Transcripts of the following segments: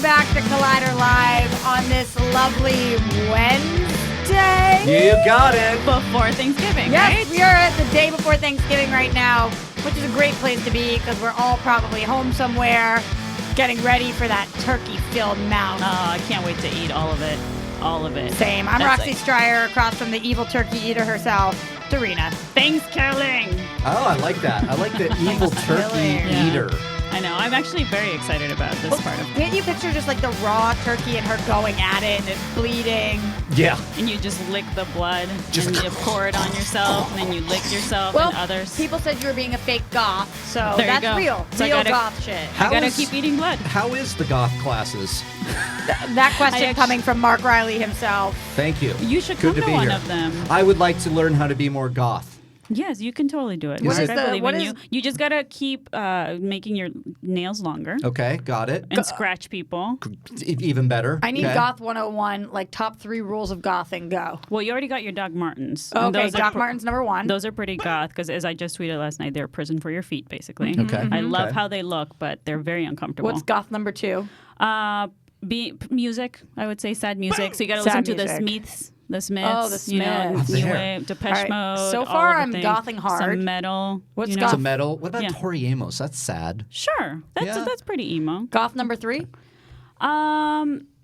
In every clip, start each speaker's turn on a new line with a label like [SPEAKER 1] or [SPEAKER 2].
[SPEAKER 1] back to Collider Live on this lovely Wednesday.
[SPEAKER 2] You got it.
[SPEAKER 3] Before Thanksgiving,
[SPEAKER 1] Yes,
[SPEAKER 3] right?
[SPEAKER 1] we are at the day before Thanksgiving right now, which is a great place to be because we're all probably home somewhere getting ready for that turkey-filled mouth.
[SPEAKER 3] Oh, I can't wait to eat all of it. All of it.
[SPEAKER 1] Same. I'm Roxy Stryer, across from the evil turkey eater herself, Darina.
[SPEAKER 3] Thanksgiving.
[SPEAKER 2] Oh, I like that. I like the evil turkey eater.
[SPEAKER 3] I know. I'm actually very excited about this part of it.
[SPEAKER 1] Can't you picture just like the raw turkey and her going at it and it's bleeding?
[SPEAKER 2] Yeah.
[SPEAKER 3] And you just lick the blood,
[SPEAKER 2] Just
[SPEAKER 3] and you pour it on yourself, and then you lick yourself and others.
[SPEAKER 1] People said you were being a fake goth, so
[SPEAKER 3] There you
[SPEAKER 1] that's
[SPEAKER 3] go.
[SPEAKER 1] real.
[SPEAKER 3] So I
[SPEAKER 1] real
[SPEAKER 3] gotta-
[SPEAKER 1] goth shit.
[SPEAKER 3] I gotta keep eating blood.
[SPEAKER 2] How is the goth classes?
[SPEAKER 1] That question coming from Mark Riley himself.
[SPEAKER 2] Thank you.
[SPEAKER 3] You should
[SPEAKER 2] Good
[SPEAKER 3] come to
[SPEAKER 2] be
[SPEAKER 3] one
[SPEAKER 2] here.
[SPEAKER 3] of them.
[SPEAKER 2] I would like to learn how to be more goth.
[SPEAKER 3] Yes, you can totally do it.
[SPEAKER 2] What is
[SPEAKER 3] I
[SPEAKER 1] the-
[SPEAKER 3] believe
[SPEAKER 1] what
[SPEAKER 3] in
[SPEAKER 1] is-
[SPEAKER 3] you. You just gotta keep making your nails longer
[SPEAKER 2] Okay, got it.
[SPEAKER 3] and scratch people.
[SPEAKER 2] Even better.
[SPEAKER 1] I need
[SPEAKER 2] Okay.
[SPEAKER 1] Goth 101, like top 3 rules of gothing, go.
[SPEAKER 3] Well, you already got your Doc Martens. And
[SPEAKER 1] Okay,
[SPEAKER 3] those are
[SPEAKER 1] Doc Martens number 1.
[SPEAKER 3] Those are pretty goth because, as I just tweeted last night, they're a prison for your feet, basically.
[SPEAKER 2] Okay.
[SPEAKER 3] I love
[SPEAKER 2] Okay.
[SPEAKER 3] how they look, but they're very uncomfortable.
[SPEAKER 1] What's goth number 2?
[SPEAKER 3] Music, I would say sad music. So you got to
[SPEAKER 1] Sad
[SPEAKER 3] listen to
[SPEAKER 1] music.
[SPEAKER 3] the Smiths.
[SPEAKER 1] Oh, the
[SPEAKER 3] You know,
[SPEAKER 1] Smiths.
[SPEAKER 3] New
[SPEAKER 2] There.
[SPEAKER 3] Wave, Depeche
[SPEAKER 1] All right.
[SPEAKER 3] Mode.
[SPEAKER 1] So
[SPEAKER 3] all
[SPEAKER 1] far,
[SPEAKER 3] of the
[SPEAKER 1] I'm
[SPEAKER 3] things.
[SPEAKER 1] gothing hard.
[SPEAKER 3] Some metal.
[SPEAKER 1] What's
[SPEAKER 3] you know?
[SPEAKER 1] goth?
[SPEAKER 2] Some metal. What about
[SPEAKER 3] Yeah.
[SPEAKER 2] Tori Amos? That's sad.
[SPEAKER 3] Sure, that's pretty emo.
[SPEAKER 1] Goth number 3?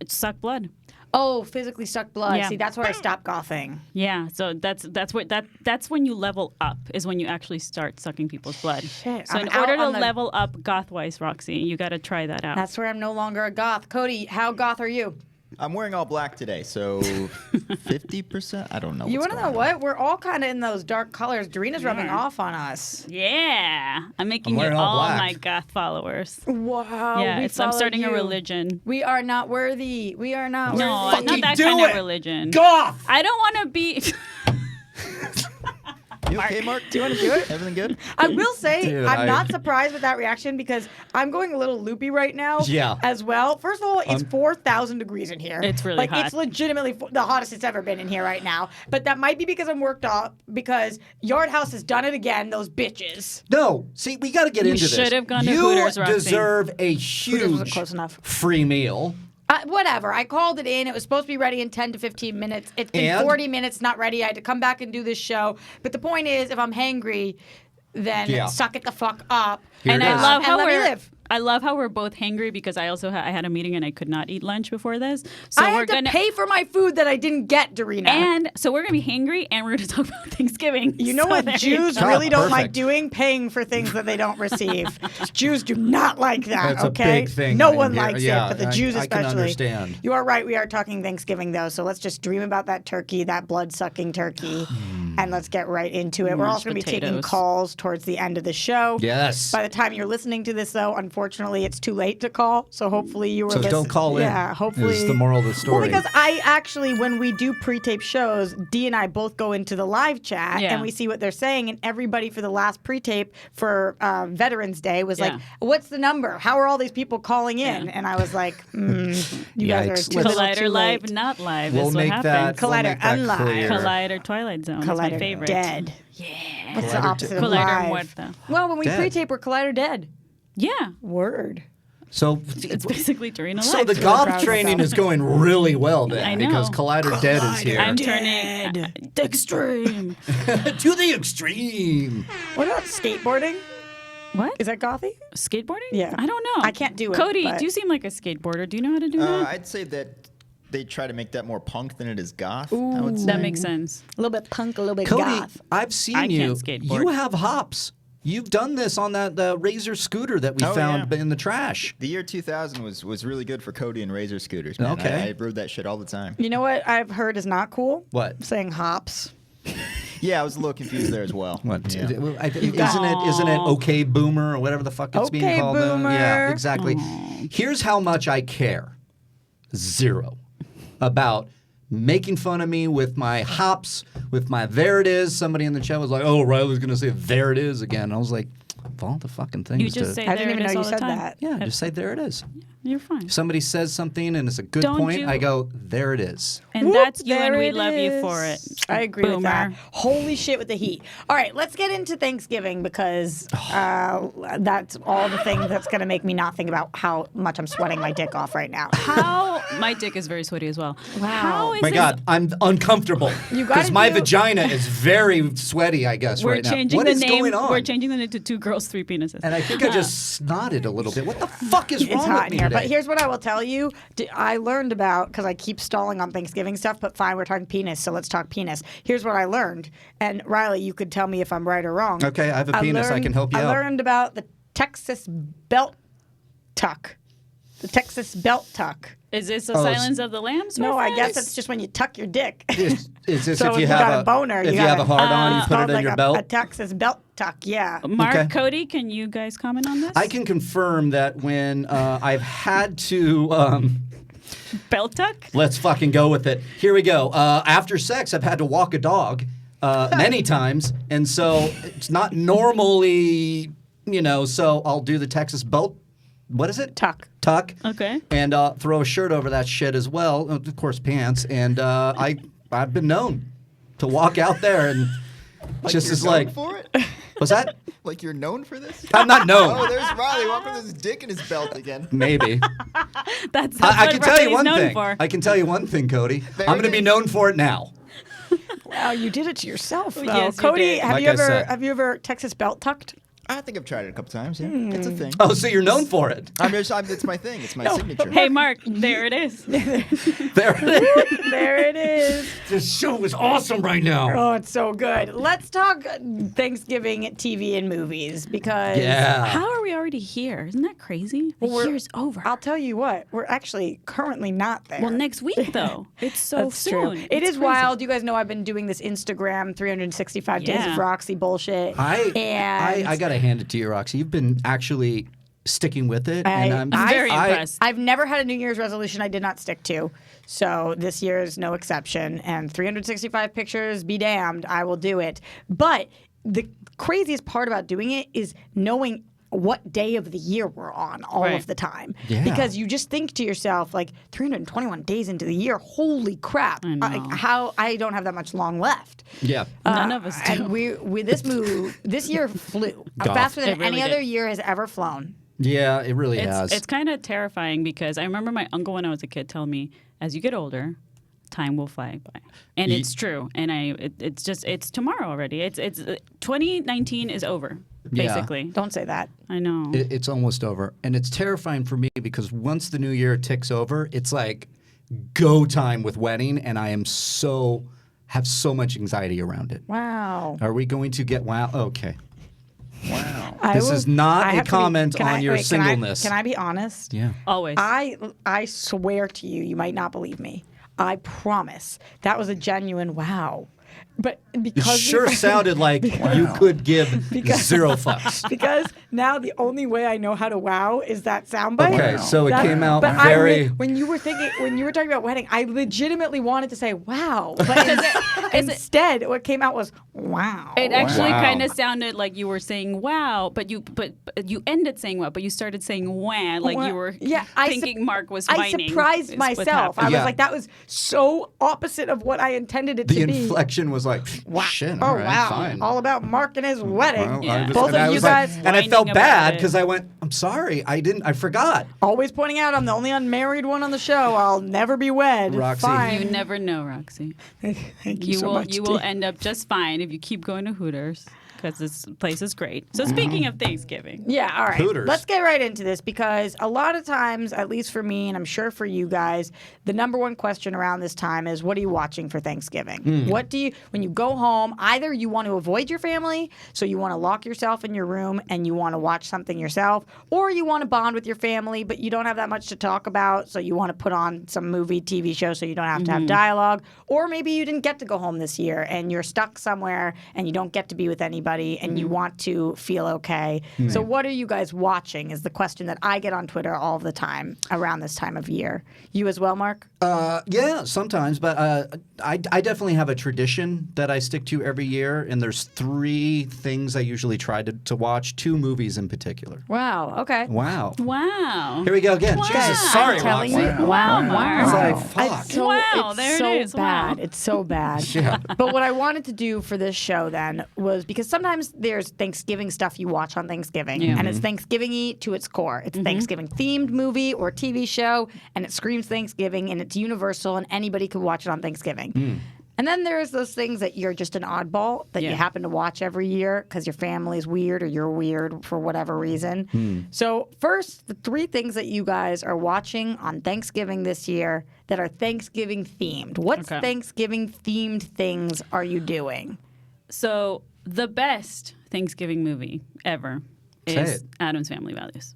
[SPEAKER 3] Suck blood.
[SPEAKER 1] Oh, physically suck blood.
[SPEAKER 3] Yeah.
[SPEAKER 1] See, that's where I stopped gothing.
[SPEAKER 3] Yeah, so that's when you level up, is when you actually start sucking people's blood.
[SPEAKER 1] Shit,
[SPEAKER 3] So
[SPEAKER 1] I'm
[SPEAKER 3] in
[SPEAKER 1] out
[SPEAKER 3] order to
[SPEAKER 1] on the-
[SPEAKER 3] level up goth-wise, Roxy, you got to try that out.
[SPEAKER 1] That's where I'm no longer a goth. Cody, how goth are you?
[SPEAKER 4] I'm wearing all black today, so 50%? I don't know.
[SPEAKER 1] You
[SPEAKER 4] want to
[SPEAKER 1] know what? We're all kind of in those dark colors. Darina's rubbing off on us.
[SPEAKER 3] Yeah, I'm making
[SPEAKER 2] I'm
[SPEAKER 3] you
[SPEAKER 2] wearing all
[SPEAKER 3] all
[SPEAKER 2] black.
[SPEAKER 3] my goth followers.
[SPEAKER 1] Wow.
[SPEAKER 3] Yeah,
[SPEAKER 1] we
[SPEAKER 3] I'm
[SPEAKER 1] follow
[SPEAKER 3] starting a
[SPEAKER 1] you.
[SPEAKER 3] religion.
[SPEAKER 1] We are not worthy. We are not
[SPEAKER 3] No,
[SPEAKER 1] worthy.
[SPEAKER 3] not that
[SPEAKER 2] do
[SPEAKER 3] kind
[SPEAKER 2] it.
[SPEAKER 3] of religion.
[SPEAKER 2] Goth!
[SPEAKER 3] I don't want to be.
[SPEAKER 4] You okay, Mark?
[SPEAKER 1] Do you want to do it?
[SPEAKER 4] Everything good?
[SPEAKER 1] I will say,
[SPEAKER 2] Dude,
[SPEAKER 1] I'm not surprised with that reaction because I'm going a little loopy right now
[SPEAKER 2] Yeah.
[SPEAKER 1] as well. First of all, it's 4,000 degrees in here.
[SPEAKER 3] It's really hot.
[SPEAKER 1] It's legitimately the hottest it's ever been in here right now. But that might be because I'm worked up because Yardhouse has done it again, those bitches.
[SPEAKER 2] No. See, we got to get into this.
[SPEAKER 3] should have gone to
[SPEAKER 2] you
[SPEAKER 3] Hooters, Roxy.
[SPEAKER 2] deserve a
[SPEAKER 1] wasn't
[SPEAKER 2] huge
[SPEAKER 1] close enough.
[SPEAKER 2] free meal.
[SPEAKER 1] Whatever. I called it in. It was supposed to be ready in 10 to 15 minutes. It's been
[SPEAKER 2] And?
[SPEAKER 1] 40 minutes not ready. I had to come back and do this show. But the point is, if I'm hangry, then
[SPEAKER 2] Yeah.
[SPEAKER 1] suck it the fuck up.
[SPEAKER 2] Here
[SPEAKER 3] And
[SPEAKER 2] it
[SPEAKER 3] I
[SPEAKER 2] is.
[SPEAKER 3] love how
[SPEAKER 1] let me
[SPEAKER 3] we're.
[SPEAKER 1] live.
[SPEAKER 3] I love how we're both hangry because I also I had a meeting and I could not eat lunch before this. So
[SPEAKER 1] I
[SPEAKER 3] we're
[SPEAKER 1] had to
[SPEAKER 3] gonna
[SPEAKER 1] pay for my food that I didn't get, Darina.
[SPEAKER 3] and so we're gonna be hangry and we're gonna talk about Thanksgiving.
[SPEAKER 1] You know
[SPEAKER 3] So
[SPEAKER 1] what
[SPEAKER 3] there
[SPEAKER 1] Jews
[SPEAKER 3] go.
[SPEAKER 1] really don't like
[SPEAKER 2] Perfect.
[SPEAKER 1] doing? Paying for things that they don't receive. Jews do not like that,
[SPEAKER 2] That's a
[SPEAKER 1] okay?
[SPEAKER 2] big thing
[SPEAKER 1] No
[SPEAKER 2] in
[SPEAKER 1] one
[SPEAKER 2] here.
[SPEAKER 1] likes
[SPEAKER 2] Yeah,
[SPEAKER 1] it, but the
[SPEAKER 2] I-
[SPEAKER 1] Jews
[SPEAKER 2] I can
[SPEAKER 1] especially.
[SPEAKER 2] understand.
[SPEAKER 1] You are right. We are talking Thanksgiving, though, so let's just dream about that turkey, that blood-sucking turkey, and let's get right into it. We're
[SPEAKER 3] Mashed
[SPEAKER 1] also going to be taking
[SPEAKER 3] potatoes.
[SPEAKER 1] calls towards the end of the show.
[SPEAKER 2] Yes.
[SPEAKER 1] By the time you're listening to this, though, unfortunately, it's too late to call, so hopefully you were
[SPEAKER 2] So don't call in.
[SPEAKER 1] Yeah, hopefully.
[SPEAKER 2] Is the moral of the story.
[SPEAKER 1] Well, because I actually, when we do pre-tape shows, Dee and I both go into the live chat
[SPEAKER 3] Yeah.
[SPEAKER 1] and we see what they're saying. And everybody for the last pre-tape for Veterans Day was like,
[SPEAKER 3] Yeah.
[SPEAKER 1] "What's the number? How are all these people calling in?"
[SPEAKER 3] Yeah.
[SPEAKER 1] And I was like, "You guys
[SPEAKER 2] Yikes.
[SPEAKER 1] are too little,
[SPEAKER 3] Collider
[SPEAKER 1] too
[SPEAKER 3] live,
[SPEAKER 1] late.
[SPEAKER 3] not live.
[SPEAKER 2] We'll
[SPEAKER 3] is what
[SPEAKER 2] make
[SPEAKER 3] happens.
[SPEAKER 2] that. we'll
[SPEAKER 1] Collider
[SPEAKER 2] make that
[SPEAKER 1] unlive.
[SPEAKER 2] clear.
[SPEAKER 3] Collider Twilight Zone. It's my
[SPEAKER 1] Collider
[SPEAKER 3] favorite.
[SPEAKER 1] dead.
[SPEAKER 3] Yeah.
[SPEAKER 1] What's the
[SPEAKER 2] Collider
[SPEAKER 1] opposite of
[SPEAKER 3] Collider
[SPEAKER 1] live?
[SPEAKER 3] muerta.
[SPEAKER 1] Well, when we
[SPEAKER 2] Dead.
[SPEAKER 1] pre-tape, we're Collider dead.
[SPEAKER 3] Yeah.
[SPEAKER 1] Word.
[SPEAKER 2] So,
[SPEAKER 3] It's basically Darina
[SPEAKER 2] so
[SPEAKER 3] Live.
[SPEAKER 2] the
[SPEAKER 1] proud
[SPEAKER 2] goth
[SPEAKER 1] of
[SPEAKER 2] training
[SPEAKER 1] myself.
[SPEAKER 2] is going really well then
[SPEAKER 3] I know.
[SPEAKER 2] because Collider Dead is here.
[SPEAKER 3] I'm
[SPEAKER 1] Dead.
[SPEAKER 3] turning extreme.
[SPEAKER 2] To the extreme.
[SPEAKER 1] What about skateboarding?
[SPEAKER 3] What?
[SPEAKER 1] Is that gothy?
[SPEAKER 3] Skateboarding?
[SPEAKER 1] Yeah.
[SPEAKER 3] I don't know.
[SPEAKER 1] I can't do it,
[SPEAKER 3] Cody,
[SPEAKER 1] but-
[SPEAKER 3] do you seem like a skateboarder? Do you know how to do that?
[SPEAKER 4] I'd say that they try to make that more punk than it is goth. I would say.
[SPEAKER 3] That makes sense.
[SPEAKER 1] A little bit punk, a little bit
[SPEAKER 2] Cody,
[SPEAKER 1] goth.
[SPEAKER 2] I've seen
[SPEAKER 3] I
[SPEAKER 2] you.
[SPEAKER 3] can't skateboard.
[SPEAKER 2] You have hops. You've done this on that Razor scooter that we
[SPEAKER 4] Oh,
[SPEAKER 2] found
[SPEAKER 4] yeah.
[SPEAKER 2] in the trash.
[SPEAKER 4] The year 2000 was really good for Cody and Razor scooters, man.
[SPEAKER 2] Okay.
[SPEAKER 4] I rode that shit all the time.
[SPEAKER 1] You know what I've heard is not cool?
[SPEAKER 2] What?
[SPEAKER 1] Saying hops.
[SPEAKER 4] Yeah, I was a little confused there as well.
[SPEAKER 2] What?
[SPEAKER 4] Yeah.
[SPEAKER 2] Isn't it okay boomer or whatever the fuck it's being
[SPEAKER 1] Okay,
[SPEAKER 2] called? now?
[SPEAKER 1] boomer.
[SPEAKER 2] Yeah, exactly. Here's how much I care. 0 about making fun of me with my hops, with my there it is. Somebody in the chat was like, "Oh, Riley's gonna say there it is again." I was like, of all the fucking things
[SPEAKER 3] You just say
[SPEAKER 1] I
[SPEAKER 3] there
[SPEAKER 1] didn't even
[SPEAKER 3] it is
[SPEAKER 1] know
[SPEAKER 3] all
[SPEAKER 1] you
[SPEAKER 3] the
[SPEAKER 1] said
[SPEAKER 3] time.
[SPEAKER 1] that.
[SPEAKER 2] yeah, just say there it is.
[SPEAKER 3] You're fine.
[SPEAKER 2] If somebody says something and it's a good
[SPEAKER 3] Don't
[SPEAKER 2] point,
[SPEAKER 3] you-
[SPEAKER 2] I go, there it is.
[SPEAKER 3] And
[SPEAKER 1] Whoop,
[SPEAKER 3] that's you, and
[SPEAKER 1] there
[SPEAKER 3] we
[SPEAKER 1] it
[SPEAKER 3] love you for it.
[SPEAKER 1] is. I agree with that.
[SPEAKER 3] Boomer.
[SPEAKER 1] Holy shit with the heat. All right, let's get into Thanksgiving because that's all the thing that's going to make me not think about how much I'm sweating my dick off right now.
[SPEAKER 3] How my dick is very sweaty as well.
[SPEAKER 1] Wow.
[SPEAKER 3] How is
[SPEAKER 2] My
[SPEAKER 3] this?
[SPEAKER 2] God, I'm uncomfortable.
[SPEAKER 1] You gotta
[SPEAKER 2] Because my
[SPEAKER 1] do-
[SPEAKER 2] vagina is very sweaty, I guess,
[SPEAKER 3] We're
[SPEAKER 2] right now.
[SPEAKER 3] changing
[SPEAKER 2] What
[SPEAKER 3] the
[SPEAKER 2] is
[SPEAKER 3] name.
[SPEAKER 2] going on?
[SPEAKER 3] We're changing the name to Two Girls, Three Penises.
[SPEAKER 2] And I think I just snotted a little bit. What the fuck is
[SPEAKER 1] It's
[SPEAKER 2] wrong
[SPEAKER 1] hot
[SPEAKER 2] with
[SPEAKER 1] in
[SPEAKER 2] me
[SPEAKER 1] here.
[SPEAKER 2] today?
[SPEAKER 1] But here's what I will tell you. I learned about, because I keep stalling on Thanksgiving stuff, but fine, we're talking penis, so let's talk penis. Here's what I learned. And Riley, you could tell me if I'm right or wrong.
[SPEAKER 2] Okay, I have a penis. I can help you
[SPEAKER 1] I
[SPEAKER 2] out.
[SPEAKER 1] learned about the Texas belt tuck. The Texas belt tuck.
[SPEAKER 3] Is this the
[SPEAKER 2] Oh,
[SPEAKER 3] Silence of the Lambs?
[SPEAKER 1] No, I guess
[SPEAKER 3] reference?
[SPEAKER 1] it's just when you tuck your dick.
[SPEAKER 2] Is this
[SPEAKER 1] So
[SPEAKER 2] if you
[SPEAKER 1] got
[SPEAKER 2] have
[SPEAKER 1] a boner,
[SPEAKER 2] if
[SPEAKER 1] you
[SPEAKER 2] you have a
[SPEAKER 1] gotta-
[SPEAKER 2] hard on, you
[SPEAKER 1] It's
[SPEAKER 2] put
[SPEAKER 1] called
[SPEAKER 2] it in
[SPEAKER 1] like
[SPEAKER 2] your
[SPEAKER 1] a
[SPEAKER 2] belt?
[SPEAKER 1] Texas belt tuck, yeah.
[SPEAKER 3] Mark,
[SPEAKER 2] Okay.
[SPEAKER 3] Cody, can you guys comment on this?
[SPEAKER 2] I can confirm that when I've had to,
[SPEAKER 3] Belt tuck?
[SPEAKER 2] let's fucking go with it. Here we go. After sex, I've had to walk a dog many times, and so it's not normally, so I'll do the Texas belt. What is it?
[SPEAKER 1] Tuck.
[SPEAKER 2] Tuck.
[SPEAKER 3] Okay.
[SPEAKER 2] And throw a shirt over that shit as well. Of course, pants. And I've been known to walk out there and just
[SPEAKER 4] you're
[SPEAKER 2] as
[SPEAKER 4] known
[SPEAKER 2] like,
[SPEAKER 4] for it?
[SPEAKER 2] was that?
[SPEAKER 4] Like you're known for this?
[SPEAKER 2] I'm not known.
[SPEAKER 4] Oh, there's Riley walking with his dick in his belt again.
[SPEAKER 2] Maybe.
[SPEAKER 3] That's
[SPEAKER 2] I
[SPEAKER 3] what
[SPEAKER 2] can tell you
[SPEAKER 3] Riley's
[SPEAKER 2] one
[SPEAKER 3] known
[SPEAKER 2] thing.
[SPEAKER 3] for.
[SPEAKER 2] I can tell you one thing, Cody.
[SPEAKER 4] There
[SPEAKER 2] I'm going to
[SPEAKER 4] it
[SPEAKER 2] be
[SPEAKER 4] is.
[SPEAKER 2] known for it now.
[SPEAKER 1] Wow, you did it to yourself, though.
[SPEAKER 3] Yes, you
[SPEAKER 1] Cody,
[SPEAKER 3] did.
[SPEAKER 1] have
[SPEAKER 2] Like
[SPEAKER 1] you
[SPEAKER 2] I
[SPEAKER 1] ever
[SPEAKER 2] said.
[SPEAKER 1] have you ever Texas belt tucked?
[SPEAKER 4] I think I've tried it a couple times. Yeah, it's a thing.
[SPEAKER 2] Oh, so you're known for it.
[SPEAKER 4] It's my thing. It's my signature.
[SPEAKER 3] Hey, Mark, there it is.
[SPEAKER 2] There it is.
[SPEAKER 1] There it is.
[SPEAKER 2] This show is awesome right now.
[SPEAKER 1] Oh, it's so good. Let's talk Thanksgiving TV and movies because
[SPEAKER 2] Yeah.
[SPEAKER 3] How are we already here? Isn't that crazy? The
[SPEAKER 1] we're-
[SPEAKER 3] year's over.
[SPEAKER 1] I'll tell you what, we're actually currently not there.
[SPEAKER 3] well, next week, though. It's so
[SPEAKER 1] That's
[SPEAKER 3] soon.
[SPEAKER 1] true. It
[SPEAKER 3] It's
[SPEAKER 1] is
[SPEAKER 3] crazy.
[SPEAKER 1] wild. You guys know I've been doing this Instagram 365 days
[SPEAKER 3] Yeah.
[SPEAKER 1] of Roxy bullshit.
[SPEAKER 2] I got to hand it to you, Roxy. You've been actually sticking with it, and
[SPEAKER 3] I'm very impressed.
[SPEAKER 1] I've never had a New Year's resolution I did not stick to. So this year is no exception. And 365 pictures, be damned, I will do it. But the craziest part about doing it is knowing what day of the year we're on all
[SPEAKER 3] Right.
[SPEAKER 1] of the time.
[SPEAKER 2] Yeah.
[SPEAKER 1] Because you just think to yourself, like, 321 days into the year, holy crap.
[SPEAKER 3] I know.
[SPEAKER 1] How I don't have that much long left.
[SPEAKER 2] Yeah.
[SPEAKER 3] None of us do.
[SPEAKER 1] And we this year flew
[SPEAKER 2] Goth.
[SPEAKER 1] faster than
[SPEAKER 3] It really
[SPEAKER 1] any
[SPEAKER 3] did.
[SPEAKER 1] other year has ever flown.
[SPEAKER 2] Yeah, it really has.
[SPEAKER 3] It's kind of terrifying because I remember my uncle when I was a kid telling me, as you get older, time will fly by, and it's true. And it's tomorrow already. It's 2019 is over
[SPEAKER 2] Yeah.
[SPEAKER 3] basically.
[SPEAKER 1] Don't say that.
[SPEAKER 3] I know.
[SPEAKER 2] It's almost over. And it's terrifying for me because once the new year ticks over, it's like go time with wedding, and I am have so much anxiety around it.
[SPEAKER 1] Wow.
[SPEAKER 2] Are we going to get wow? Okay.
[SPEAKER 4] Wow.
[SPEAKER 2] This is not
[SPEAKER 1] I
[SPEAKER 2] a
[SPEAKER 1] have to
[SPEAKER 2] comment
[SPEAKER 1] can
[SPEAKER 2] on your
[SPEAKER 1] wait, can I-
[SPEAKER 2] singleness.
[SPEAKER 1] Can I be honest?
[SPEAKER 2] Yeah.
[SPEAKER 3] Always.
[SPEAKER 1] I swear to you, you might not believe me. I promise that was a genuine wow. But
[SPEAKER 2] It
[SPEAKER 1] because
[SPEAKER 2] sure sounded like you could give zero fucks.
[SPEAKER 1] because now the only way I know how to wow is that soundbite.
[SPEAKER 2] Okay, so it
[SPEAKER 1] That-
[SPEAKER 2] came out
[SPEAKER 1] but
[SPEAKER 2] very.
[SPEAKER 1] when you were talking about wedding, I legitimately wanted to say wow, but instead what came out was wow.
[SPEAKER 3] It actually
[SPEAKER 2] Wow.
[SPEAKER 3] kind of sounded like you were saying wow, but you ended saying wow, but you started saying wah, like you were thinking Mark was
[SPEAKER 1] I
[SPEAKER 3] whining.
[SPEAKER 1] surprised
[SPEAKER 3] is what's
[SPEAKER 1] myself. I
[SPEAKER 3] happening.
[SPEAKER 1] was
[SPEAKER 2] Yeah.
[SPEAKER 1] like, that was so opposite of what I intended it
[SPEAKER 2] The
[SPEAKER 1] to be.
[SPEAKER 2] inflection was like,
[SPEAKER 1] Wow.
[SPEAKER 2] shit,
[SPEAKER 1] Oh
[SPEAKER 2] all right,
[SPEAKER 1] wow!
[SPEAKER 2] fine.
[SPEAKER 1] All about Mark and his wedding.
[SPEAKER 2] Well,
[SPEAKER 3] Yeah.
[SPEAKER 2] I
[SPEAKER 1] Both
[SPEAKER 2] and I
[SPEAKER 1] of you
[SPEAKER 2] was like-
[SPEAKER 1] guys
[SPEAKER 2] and I
[SPEAKER 3] whining
[SPEAKER 2] felt
[SPEAKER 3] about
[SPEAKER 2] bad
[SPEAKER 3] it.
[SPEAKER 2] because I went, I'm sorry, I forgot.
[SPEAKER 1] always pointing out I'm the only unmarried one on the show. I'll never be wed.
[SPEAKER 2] Roxy.
[SPEAKER 1] Fine.
[SPEAKER 3] You never know, Roxy.
[SPEAKER 1] Thank you, so
[SPEAKER 3] will
[SPEAKER 1] much.
[SPEAKER 3] you will
[SPEAKER 1] Dee.
[SPEAKER 3] end up just fine if you keep going to Hooters because this place is great. So speaking of Thanksgiving,
[SPEAKER 1] Yeah, all right.
[SPEAKER 2] Hooters.
[SPEAKER 1] Let's get right into this because a lot of times, at least for me, and I'm sure for you guys, the number one question around this time is, what are you watching for Thanksgiving? What do you, when you go home, either you want to avoid your family, so you want to lock yourself in your room and you want to watch something yourself, or you want to bond with your family, but you don't have that much to talk about, so you want to put on some movie, TV show, so you don't have to have dialogue, or maybe you didn't get to go home this year and you're stuck somewhere and you don't get to be with anybody everybody and you want to feel okay. So what are you guys watching is the question that I get on Twitter all the time around this time of year. You as well, Mark?
[SPEAKER 2] Yeah, sometimes, but I definitely have a tradition that I stick to every year, and there's 3 things I usually try to watch, 2 movies in particular.
[SPEAKER 1] Wow. Okay.
[SPEAKER 2] Wow.
[SPEAKER 3] Wow.
[SPEAKER 2] Here we go again.
[SPEAKER 3] Wow.
[SPEAKER 2] Jesus, sorry,
[SPEAKER 1] I'm telling
[SPEAKER 2] Roxy.
[SPEAKER 1] you. Wow.
[SPEAKER 3] Mark.
[SPEAKER 2] It's
[SPEAKER 1] Wow.
[SPEAKER 2] like, fuck.
[SPEAKER 1] It's so,
[SPEAKER 3] Wow,
[SPEAKER 1] it's
[SPEAKER 3] there it
[SPEAKER 1] so
[SPEAKER 3] is. Wow.
[SPEAKER 1] bad. It's so bad.
[SPEAKER 2] Yeah.
[SPEAKER 1] But what I wanted to do for this show then was because sometimes there's Thanksgiving stuff you watch on Thanksgiving,
[SPEAKER 3] Yeah.
[SPEAKER 1] and it's Thanksgiving-y to its core. It's a Thanksgiving-themed movie or TV show, and it screams Thanksgiving, and it's universal, and anybody could watch it on Thanksgiving. And then there's those things that you're just an oddball that you
[SPEAKER 3] Yeah.
[SPEAKER 1] happen to watch every year because your family's weird or you're weird for whatever reason. So first, the 3 things that you guys are watching on Thanksgiving this year that are Thanksgiving themed. What
[SPEAKER 3] Okay.
[SPEAKER 1] Thanksgiving themed things are you doing?
[SPEAKER 3] So the best Thanksgiving movie ever
[SPEAKER 2] Say
[SPEAKER 3] is
[SPEAKER 2] it.
[SPEAKER 3] Addams Family Values.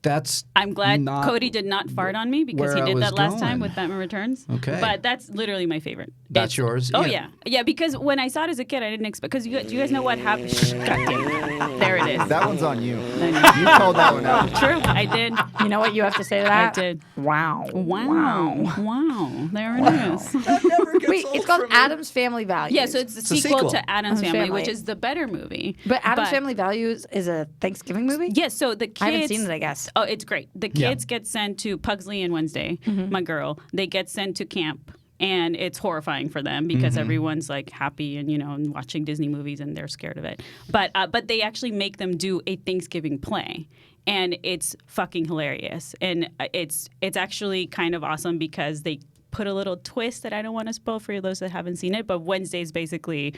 [SPEAKER 2] That's
[SPEAKER 3] I'm glad
[SPEAKER 2] not
[SPEAKER 3] Cody did not fart on me because
[SPEAKER 2] where
[SPEAKER 3] he
[SPEAKER 2] I
[SPEAKER 3] did
[SPEAKER 2] was
[SPEAKER 3] that last time
[SPEAKER 2] going.
[SPEAKER 3] with Batman Returns.
[SPEAKER 2] Okay.
[SPEAKER 3] But that's literally my favorite.
[SPEAKER 2] That's yours?
[SPEAKER 3] Oh,
[SPEAKER 2] Yeah.
[SPEAKER 3] yeah. Because when I saw it as a kid, I didn't expect... Because do you guys know what happened? God damn it. There it is.
[SPEAKER 4] That one's on you.
[SPEAKER 3] I know.
[SPEAKER 4] You called that one out.
[SPEAKER 3] True. I did.
[SPEAKER 1] You know what you have to say to that?
[SPEAKER 3] I did.
[SPEAKER 1] Wow.
[SPEAKER 3] Wow. Wow. There it is.
[SPEAKER 2] That never gets
[SPEAKER 1] Wait,
[SPEAKER 2] old
[SPEAKER 1] it's called
[SPEAKER 2] for me.
[SPEAKER 1] Adam's Family Values.
[SPEAKER 3] Yeah, so it's the
[SPEAKER 2] It's a
[SPEAKER 3] sequel
[SPEAKER 2] sequel.
[SPEAKER 3] to Addams
[SPEAKER 1] Addams
[SPEAKER 3] Family,
[SPEAKER 1] Family.
[SPEAKER 3] which is the better movie.
[SPEAKER 1] But Adam's Family Values is a Thanksgiving movie?
[SPEAKER 3] Yes, so the kids...
[SPEAKER 1] I haven't seen it, I guess.
[SPEAKER 3] Oh, it's great. The kids get sent to Pugsley and Wednesday, my girl. They get sent to camp, and it's horrifying for them because everyone's like happy and and watching Disney movies, and they're scared of it. But they actually make them do a Thanksgiving play, and it's fucking hilarious. And it's actually kind of awesome because they put a little twist that I don't want to spoil for those that haven't seen it. But Wednesday's basically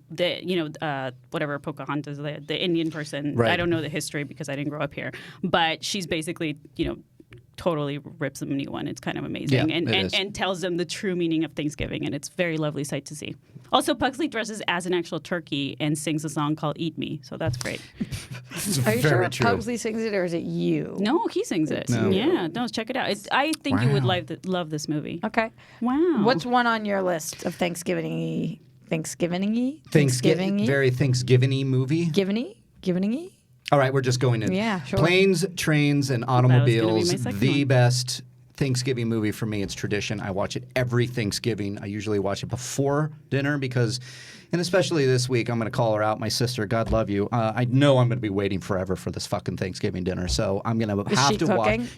[SPEAKER 3] whatever Pocahontas, the Indian person.
[SPEAKER 2] Right.
[SPEAKER 3] I don't know the history because I didn't grow up here, but she's basically totally rips them a new one. It's kind of amazing,
[SPEAKER 2] Yeah, it is.
[SPEAKER 3] and tells them the true meaning of Thanksgiving, and it's a very lovely sight to see. Also, Pugsley dresses as an actual turkey and sings a song called "Eat Me," so that's great.
[SPEAKER 1] Are you
[SPEAKER 2] Very
[SPEAKER 1] sure
[SPEAKER 2] true.
[SPEAKER 1] Pugsley sings it or is it you?
[SPEAKER 3] No, he sings it.
[SPEAKER 2] No.
[SPEAKER 3] Yeah, no, check it out. I think you would
[SPEAKER 2] Wow.
[SPEAKER 3] love this movie.
[SPEAKER 1] Okay.
[SPEAKER 3] Wow.
[SPEAKER 1] What's one on your list of Thanksgiving-y? Thanksgiving-y?
[SPEAKER 2] Very Thanksgiving-y movie.
[SPEAKER 1] Giving-y?
[SPEAKER 2] All right, we're just going in.
[SPEAKER 1] Yeah, sure.
[SPEAKER 2] Planes, Trains, and
[SPEAKER 3] gonna be my
[SPEAKER 2] Automobiles.
[SPEAKER 3] second
[SPEAKER 2] The
[SPEAKER 3] one.
[SPEAKER 2] best Thanksgiving movie for me. It's tradition. I watch it every Thanksgiving. I usually watch it before dinner because, and especially this week, I'm going to call her out, my sister. God love you. I know I'm going to be waiting forever for this fucking Thanksgiving dinner, so I'm going to
[SPEAKER 1] Is
[SPEAKER 2] have
[SPEAKER 1] she
[SPEAKER 2] to
[SPEAKER 1] cooking?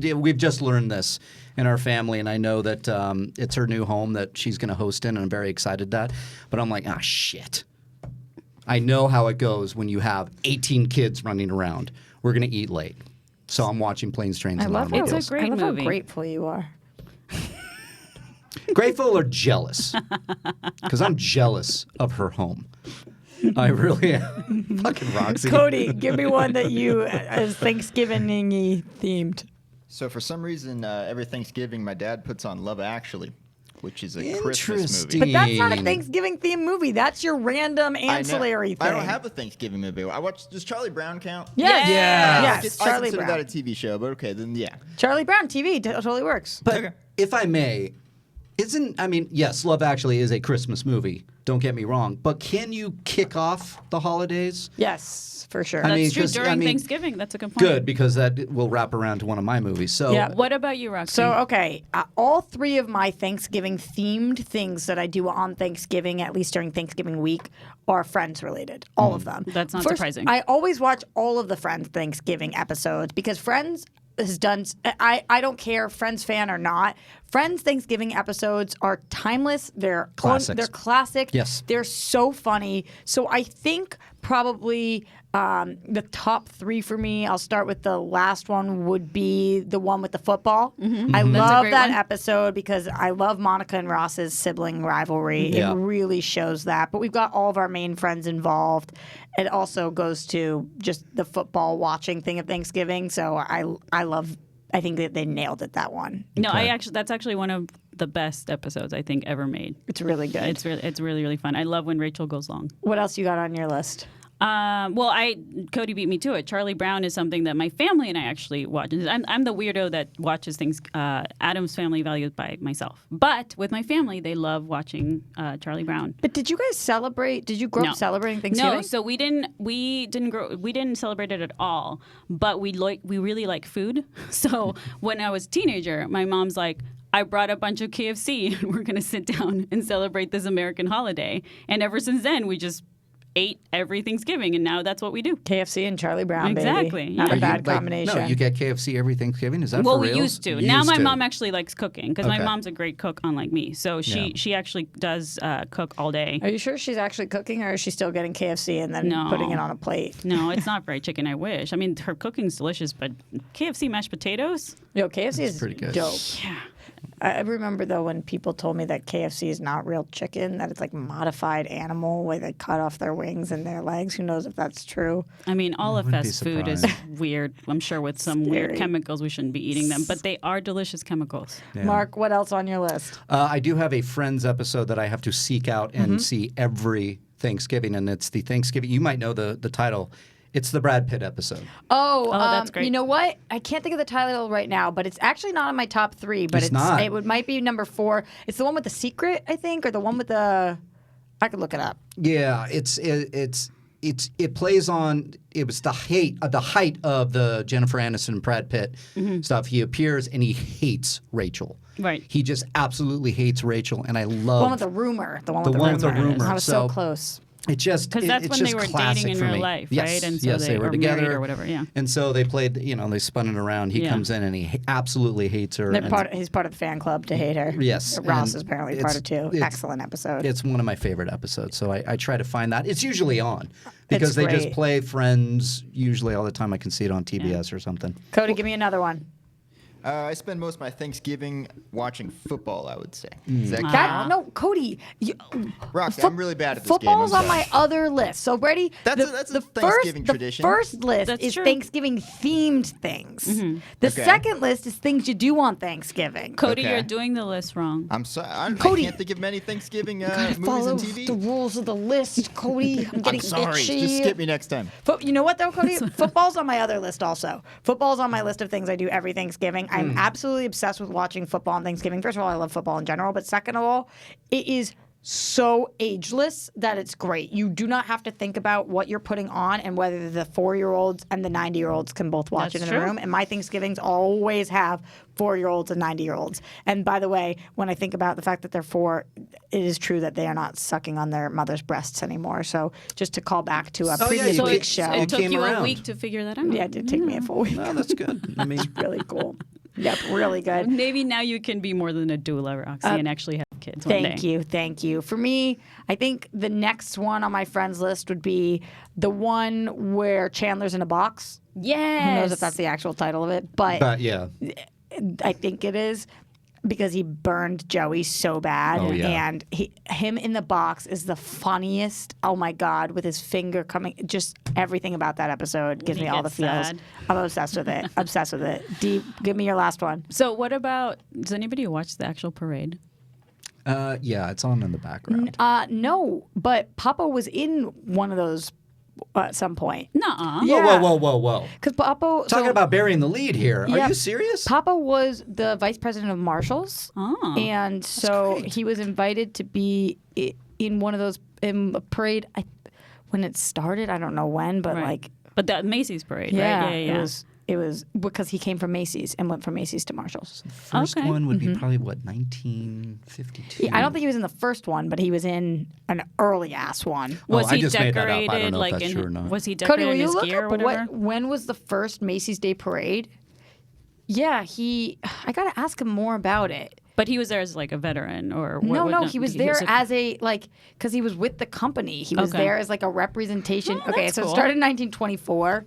[SPEAKER 2] watch. We've just learned this in our family, and I know that it's her new home that she's going to host in, and I'm very excited that. But I'm like, shit. I know how it goes when you have 18 kids running around. We're going to eat late. So I'm watching Planes, Trains,
[SPEAKER 1] I
[SPEAKER 2] and
[SPEAKER 1] love
[SPEAKER 2] Automobiles.
[SPEAKER 3] It's a great
[SPEAKER 1] I love
[SPEAKER 3] movie.
[SPEAKER 1] how grateful you are.
[SPEAKER 2] Grateful or jealous? Because I'm jealous of her home. I really am. Fucking Roxy.
[SPEAKER 1] Cody, give me one that you is Thanksgiving-y themed.
[SPEAKER 4] So for some reason, every Thanksgiving, my dad puts on Love Actually, which is a Christmas movie.
[SPEAKER 1] But that's not a
[SPEAKER 2] Dang.
[SPEAKER 1] Thanksgiving themed movie. That's your random
[SPEAKER 4] I know.
[SPEAKER 1] ancillary thing.
[SPEAKER 4] I don't have a Thanksgiving movie. I watch. Does Charlie Brown count?
[SPEAKER 1] Yes.
[SPEAKER 2] Yeah.
[SPEAKER 1] Yes,
[SPEAKER 4] I
[SPEAKER 1] Charlie
[SPEAKER 4] consider
[SPEAKER 1] Brown.
[SPEAKER 4] that a TV show, but okay, then yeah.
[SPEAKER 1] Charlie Brown TV totally works.
[SPEAKER 2] But
[SPEAKER 4] Okay.
[SPEAKER 2] if I may, yes, Love Actually is a Christmas movie. Don't get me wrong. But can you kick off the holidays?
[SPEAKER 1] Yes, for sure.
[SPEAKER 2] I
[SPEAKER 3] That's
[SPEAKER 2] mean,
[SPEAKER 3] true.
[SPEAKER 2] 'cause,
[SPEAKER 3] During
[SPEAKER 2] I mean,
[SPEAKER 3] Thanksgiving, that's a good point.
[SPEAKER 2] Good, because that will wrap around to one of my movies. So
[SPEAKER 1] Yeah.
[SPEAKER 3] What about you, Roxy?
[SPEAKER 1] So, okay, all 3 of my Thanksgiving themed things that I do on Thanksgiving, at least during Thanksgiving week, are Friends related. All of them.
[SPEAKER 3] That's not
[SPEAKER 1] First,
[SPEAKER 3] surprising.
[SPEAKER 1] I always watch all of the Friends Thanksgiving episodes because Friends has done. I don't care, Friends fan or not. Friends Thanksgiving episodes are timeless. They're
[SPEAKER 2] Classics.
[SPEAKER 1] They're classic.
[SPEAKER 2] Yes.
[SPEAKER 1] They're so funny. So I think probably the top 3 for me, I'll start with the last one, would be the one with the football. I love
[SPEAKER 3] great
[SPEAKER 1] that
[SPEAKER 3] one.
[SPEAKER 1] episode because I love Monica and Ross's sibling rivalry.
[SPEAKER 2] Yeah.
[SPEAKER 1] It really shows that. But we've got all of our main friends involved. It also goes to just the football watching thing of Thanksgiving. So I think that they nailed it, that one.
[SPEAKER 3] No, that's actually one of the best episodes I think ever made.
[SPEAKER 1] It's really good.
[SPEAKER 3] It's really really fun. I love when Rachel goes long.
[SPEAKER 1] What else you got on your list?
[SPEAKER 3] Cody beat me to it. Charlie Brown is something that my family and I actually watch. I'm the weirdo that watches things Adam's Family Values by myself. But with my family, they love watching Charlie Brown.
[SPEAKER 1] But did you guys celebrate? Did you grow up celebrating Thanksgiving?
[SPEAKER 3] No, so we didn't celebrate it at all. But we really like food. So when I was a teenager, my mom's like, I brought a bunch of KFC and we're gonna sit down and celebrate this American holiday. And ever since then, we just ate every Thanksgiving, and now that's what we do.
[SPEAKER 1] KFC and Charlie Brown,
[SPEAKER 3] Exactly,
[SPEAKER 1] baby. Not
[SPEAKER 3] yeah.
[SPEAKER 1] a bad combination.
[SPEAKER 2] No, you get KFC every Thanksgiving? Is that
[SPEAKER 3] Well,
[SPEAKER 2] for
[SPEAKER 3] we
[SPEAKER 2] real?
[SPEAKER 3] used to. Now my mom actually likes cooking because my
[SPEAKER 2] Okay.
[SPEAKER 3] mom's a great cook, unlike me. So she actually does cook all day.
[SPEAKER 1] Are you sure she's actually cooking, or is she still getting KFC and then
[SPEAKER 3] No.
[SPEAKER 1] putting it on a plate?
[SPEAKER 3] No, it's not fried chicken. I wish. I mean, her cooking's delicious, but KFC mashed potatoes.
[SPEAKER 1] Yo, KFC is
[SPEAKER 2] pretty good.
[SPEAKER 1] dope.
[SPEAKER 3] Yeah.
[SPEAKER 1] I remember, though, when people told me that KFC is not real chicken, that it's like modified animal where they cut off their wings and their legs. Who knows if that's true?
[SPEAKER 3] I mean, all of
[SPEAKER 2] wouldn't be
[SPEAKER 3] fast food is
[SPEAKER 2] surprised.
[SPEAKER 3] weird. I'm sure with some weird
[SPEAKER 1] Scary.
[SPEAKER 3] chemicals, we shouldn't be eating them, but they are delicious chemicals.
[SPEAKER 2] Yeah.
[SPEAKER 1] Mark, what else on your list?
[SPEAKER 2] I do have a Friends episode that I have to seek out and see every Thanksgiving, and it's the Thanksgiving. You might know the title. It's the Brad Pitt episode.
[SPEAKER 1] Oh,
[SPEAKER 3] that's great.
[SPEAKER 1] You know what? I can't think of the title right now, but it's actually not in my top 3. But
[SPEAKER 2] It's not.
[SPEAKER 1] It might be number 4. It's the one with the secret, I think, or the one with the. I could look it up.
[SPEAKER 2] Yeah, it plays on. It was the height of the Jennifer Aniston and Brad Pitt stuff. He appears and he hates Rachel.
[SPEAKER 3] Right.
[SPEAKER 2] He just absolutely hates Rachel, and I love
[SPEAKER 1] The one with the rumor. The one with the rumor. I was so close.
[SPEAKER 2] It just
[SPEAKER 3] Because that's
[SPEAKER 2] it's
[SPEAKER 3] when
[SPEAKER 2] just
[SPEAKER 3] they were
[SPEAKER 2] classic
[SPEAKER 3] dating in
[SPEAKER 2] for
[SPEAKER 3] real
[SPEAKER 2] me.
[SPEAKER 3] life,
[SPEAKER 2] Yes,
[SPEAKER 3] right? And so
[SPEAKER 2] yes, they were
[SPEAKER 3] married
[SPEAKER 2] together
[SPEAKER 3] or whatever, yeah.
[SPEAKER 2] And so they played. They spun it around. He
[SPEAKER 3] Yeah.
[SPEAKER 2] comes in and he absolutely hates her.
[SPEAKER 1] They're
[SPEAKER 2] and
[SPEAKER 1] he's part of the fan club to hate her.
[SPEAKER 2] Yes,
[SPEAKER 1] Ross
[SPEAKER 2] and
[SPEAKER 1] is apparently
[SPEAKER 2] it's-
[SPEAKER 1] part of too.
[SPEAKER 2] it's-
[SPEAKER 1] Excellent episode.
[SPEAKER 2] It's one of my favorite episodes, so I try to find that. It's usually on because
[SPEAKER 1] It's
[SPEAKER 2] they just
[SPEAKER 1] great.
[SPEAKER 2] play Friends usually all the time. I can see it on TBS or something.
[SPEAKER 1] Cody, give me another one.
[SPEAKER 4] I spend most of my Thanksgiving watching football, I would say.
[SPEAKER 2] Mm.
[SPEAKER 4] Is that
[SPEAKER 1] That, no, Cody.
[SPEAKER 4] Roxy, I'm really bad at this
[SPEAKER 1] Football's
[SPEAKER 4] game. I'm
[SPEAKER 1] on my
[SPEAKER 4] sorry.
[SPEAKER 1] other list. So, ready?
[SPEAKER 4] That's a Thanksgiving tradition.
[SPEAKER 1] The first list
[SPEAKER 3] That's
[SPEAKER 1] is
[SPEAKER 3] true.
[SPEAKER 1] Thanksgiving themed things. The
[SPEAKER 4] Okay.
[SPEAKER 1] second list is things you do on Thanksgiving.
[SPEAKER 3] Cody,
[SPEAKER 4] Okay.
[SPEAKER 3] you're doing the list wrong.
[SPEAKER 4] I'm sorry. I
[SPEAKER 1] Cody,
[SPEAKER 4] can't think of many Thanksgiving
[SPEAKER 1] Gotta
[SPEAKER 4] movies
[SPEAKER 1] follow
[SPEAKER 4] and TV.
[SPEAKER 1] the rules of the list, Cody. I'm getting
[SPEAKER 4] I'm sorry.
[SPEAKER 1] itchy.
[SPEAKER 4] Just skip me next time.
[SPEAKER 1] You know what, though, Cody? Football's on my other list also. Football's on my list of things I do every Thanksgiving. I'm absolutely obsessed with watching football on Thanksgiving. First of all, I love football in general. But second of all, it is so ageless that it's great. You do not have to think about what you're putting on and whether the 4-year-olds and the 90-year-olds can both watch
[SPEAKER 3] That's
[SPEAKER 1] it in a
[SPEAKER 3] true.
[SPEAKER 1] room. And my Thanksgivings always have 4-year-olds and 90-year-olds. And by the way, when I think about the fact that they're 4, it is true that they are not sucking on their mother's breasts anymore. So just to call back to a
[SPEAKER 2] yeah,
[SPEAKER 1] previous
[SPEAKER 2] you
[SPEAKER 1] week's show.
[SPEAKER 3] It took
[SPEAKER 2] came
[SPEAKER 3] you
[SPEAKER 2] around.
[SPEAKER 3] a week to figure that out.
[SPEAKER 1] Yeah, it did take me a full week.
[SPEAKER 2] Well, that's good. I mean,
[SPEAKER 1] Really cool. Yep, really good.
[SPEAKER 3] Maybe now you can be more than a doula, Roxy, and actually have kids one day.
[SPEAKER 1] Thank you. For me, I think the next one on my friends list would be the one where Chandler's in a box.
[SPEAKER 3] Yes.
[SPEAKER 1] Who knows if that's the actual title of it, but
[SPEAKER 2] yeah.
[SPEAKER 1] I think it is because he burned Joey so bad,
[SPEAKER 2] Oh, yeah.
[SPEAKER 1] and him in the box is the funniest. Oh my God, with his finger coming, just everything about that episode gives
[SPEAKER 3] He
[SPEAKER 1] me all the
[SPEAKER 3] gets
[SPEAKER 1] feels.
[SPEAKER 3] sad.
[SPEAKER 1] I'm obsessed with it. Obsessed with it. Deep. Give me your last one.
[SPEAKER 3] So what about, does anybody watch the actual parade?
[SPEAKER 2] Yeah, it's on in the background.
[SPEAKER 1] No, but Papa was in one of those at some point.
[SPEAKER 3] Nuh-uh.
[SPEAKER 1] Yeah.
[SPEAKER 2] Whoa.
[SPEAKER 1] Because Papa
[SPEAKER 2] Talking about burying the lead here.
[SPEAKER 1] Yeah.
[SPEAKER 2] Are you serious?
[SPEAKER 1] Papa was the vice president of Marshals,
[SPEAKER 3] Oh,
[SPEAKER 1] and so
[SPEAKER 2] great.
[SPEAKER 1] he was invited to be in one of those in a parade. When it started, I don't know when, but
[SPEAKER 3] Right.
[SPEAKER 1] like
[SPEAKER 3] But the Macy's parade,
[SPEAKER 1] yeah,
[SPEAKER 3] right? Yeah.
[SPEAKER 1] it was because he came from Macy's and went from Macy's to Marshalls.
[SPEAKER 2] First
[SPEAKER 3] Okay.
[SPEAKER 2] one would be probably, 1952?
[SPEAKER 1] I don't think he was in the first one, but he was in an early ass one.
[SPEAKER 3] Was
[SPEAKER 2] I
[SPEAKER 3] he
[SPEAKER 2] just made that up. I don't
[SPEAKER 3] decorated
[SPEAKER 2] know if
[SPEAKER 3] like
[SPEAKER 2] that's
[SPEAKER 3] in?
[SPEAKER 2] true or not.
[SPEAKER 3] Was he
[SPEAKER 1] Cody,
[SPEAKER 3] decorated
[SPEAKER 1] will
[SPEAKER 3] in
[SPEAKER 1] you
[SPEAKER 3] his
[SPEAKER 1] look
[SPEAKER 3] gear or
[SPEAKER 1] up
[SPEAKER 3] whatever?
[SPEAKER 1] when was the first Macy's Day Parade? Yeah, I gotta ask him more about it.
[SPEAKER 3] But he was there as like a veteran, or
[SPEAKER 1] No, he was there as a because he was with the company. He was
[SPEAKER 3] Okay.
[SPEAKER 1] there as like a representation.
[SPEAKER 3] Oh,
[SPEAKER 1] Okay,
[SPEAKER 3] that's
[SPEAKER 1] so it
[SPEAKER 3] cool.
[SPEAKER 1] started in 1924.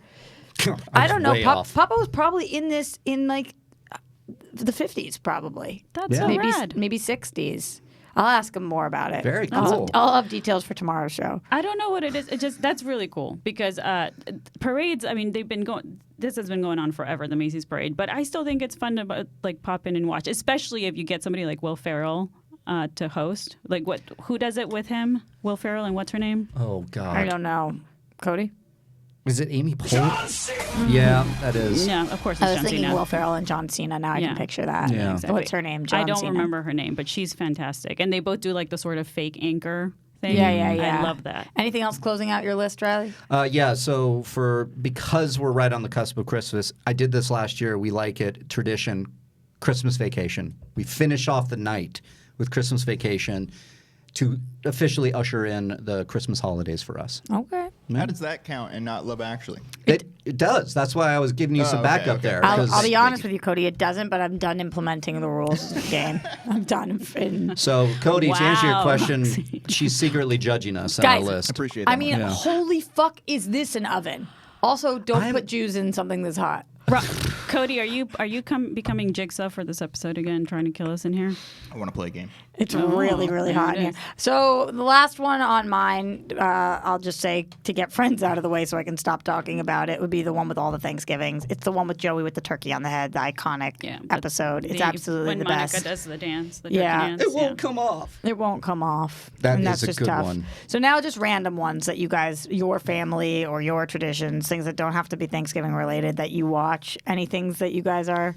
[SPEAKER 1] I don't know.
[SPEAKER 2] way off.
[SPEAKER 1] Papa was probably in this in like the 50s, probably.
[SPEAKER 3] That's
[SPEAKER 2] Yeah.
[SPEAKER 3] so
[SPEAKER 1] maybe
[SPEAKER 3] rad.
[SPEAKER 1] maybe 60s. I'll ask him more about it.
[SPEAKER 2] Very
[SPEAKER 1] I'll
[SPEAKER 2] cool.
[SPEAKER 1] I'll have details for tomorrow's show.
[SPEAKER 3] I don't know what it is. It just that's really cool because parades. I mean, they've been going. This has been going on forever, the Macy's parade. But I still think it's fun to like pop in and watch, especially if you get somebody like Will Ferrell to host. Like who does it with him? Will Ferrell and what's her name?
[SPEAKER 2] Oh, God.
[SPEAKER 1] I don't know. Cody?
[SPEAKER 2] Is it Amy Poehler? Yeah, that is.
[SPEAKER 3] Yeah, of course. It's
[SPEAKER 1] I was
[SPEAKER 3] John
[SPEAKER 1] thinking
[SPEAKER 3] Cena.
[SPEAKER 1] Will Ferrell and John Cena. Now I
[SPEAKER 3] Yeah.
[SPEAKER 1] can picture that.
[SPEAKER 2] Yeah.
[SPEAKER 3] Exactly.
[SPEAKER 1] What's her name? John
[SPEAKER 3] I don't
[SPEAKER 1] Cena.
[SPEAKER 3] remember her name, but she's fantastic, and they both do like the sort of fake anchor thing.
[SPEAKER 1] Yeah.
[SPEAKER 3] I love that.
[SPEAKER 1] Anything else closing out your list, Riley?
[SPEAKER 2] Yeah, so because we're right on the cusp of Christmas, I did this last year. We like it. Tradition, Christmas Vacation. We finish off the night with Christmas Vacation to officially usher in the Christmas holidays for us.
[SPEAKER 1] Okay.
[SPEAKER 4] How does that count and not Love Actually?
[SPEAKER 2] It does. That's why I was giving you some
[SPEAKER 4] okay,
[SPEAKER 2] backup
[SPEAKER 4] okay.
[SPEAKER 2] there.
[SPEAKER 1] I'll be honest with you, Cody. It doesn't, but I'm done implementing the rules of the game. I'm done.
[SPEAKER 2] So, Cody, to answer your
[SPEAKER 3] Wow,
[SPEAKER 2] question,
[SPEAKER 3] Roxy.
[SPEAKER 2] she's secretly judging us on
[SPEAKER 1] Guys,
[SPEAKER 2] our list.
[SPEAKER 4] Appreciate that.
[SPEAKER 1] I mean,
[SPEAKER 2] Yeah.
[SPEAKER 1] holy fuck, is this an oven? Also, don't put Jews in something that's hot.
[SPEAKER 3] Cody, are you becoming Jigsaw for this episode again, trying to kill us in here?
[SPEAKER 4] I want to play a game.
[SPEAKER 1] It's really, really
[SPEAKER 3] there
[SPEAKER 1] hot
[SPEAKER 3] it
[SPEAKER 1] in here.
[SPEAKER 3] is.
[SPEAKER 1] So the last one on mine, I'll just say to get friends out of the way so I can stop talking about it, would be the one with all the Thanksgivings. It's the one with Joey with the turkey on the head, the iconic episode. It's absolutely
[SPEAKER 3] when
[SPEAKER 1] the
[SPEAKER 3] Monica
[SPEAKER 1] best.
[SPEAKER 3] does the dance, the
[SPEAKER 1] Yeah.
[SPEAKER 3] turkey dance.
[SPEAKER 2] It won't come off.
[SPEAKER 1] It won't come off.
[SPEAKER 2] That
[SPEAKER 1] and
[SPEAKER 2] is
[SPEAKER 1] that's
[SPEAKER 2] a
[SPEAKER 1] just
[SPEAKER 2] good
[SPEAKER 1] tough.
[SPEAKER 2] one.
[SPEAKER 1] So now just random ones that you guys, your family or your traditions, things that don't have to be Thanksgiving related that you watch. Any things that you guys are?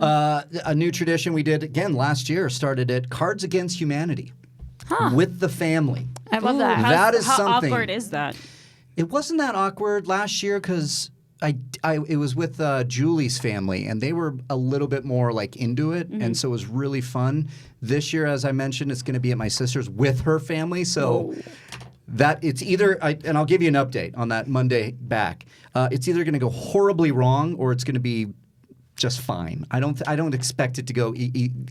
[SPEAKER 2] A new tradition we did again last year started at Cards Against Humanity with the family.
[SPEAKER 1] I love that.
[SPEAKER 2] That is
[SPEAKER 3] How
[SPEAKER 2] something.
[SPEAKER 3] awkward is that?
[SPEAKER 2] It wasn't that awkward last year because it was with Julie's family and they were a little bit more like into it, and so it was really fun. This year, as I mentioned, it's going to be at my sister's with her family, so. That it's either, and I'll give you an update on that Monday back. It's either going to go horribly wrong or it's going to be just fine. I don't expect it to go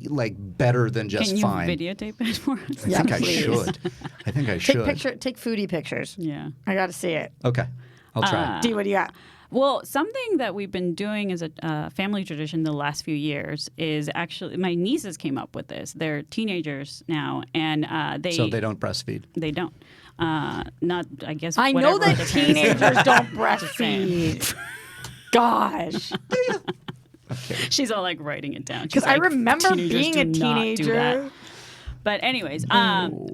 [SPEAKER 2] like better than just
[SPEAKER 3] Can you
[SPEAKER 2] fine.
[SPEAKER 3] videotape it for us?
[SPEAKER 2] I think I
[SPEAKER 1] please.
[SPEAKER 2] should. I think I should.
[SPEAKER 1] Take foodie pictures.
[SPEAKER 3] Yeah.
[SPEAKER 1] I got to see it.
[SPEAKER 2] Okay, I'll try.
[SPEAKER 1] D, what do you got?
[SPEAKER 3] Well, something that we've been doing as a family tradition the last few years is actually my nieces came up with this. They're teenagers now, and
[SPEAKER 2] So they don't breastfeed.
[SPEAKER 3] They don't. Not, I guess.
[SPEAKER 1] I know
[SPEAKER 3] whatever
[SPEAKER 1] that
[SPEAKER 3] other parents-
[SPEAKER 1] teenagers don't
[SPEAKER 3] saying.
[SPEAKER 1] breastfeed. Gosh.
[SPEAKER 3] She's all like writing it down.
[SPEAKER 1] Because
[SPEAKER 3] She's
[SPEAKER 1] I
[SPEAKER 3] like,
[SPEAKER 1] remember
[SPEAKER 3] "Teenagers
[SPEAKER 1] being a
[SPEAKER 3] do not do that."
[SPEAKER 1] teenager.
[SPEAKER 3] But anyways,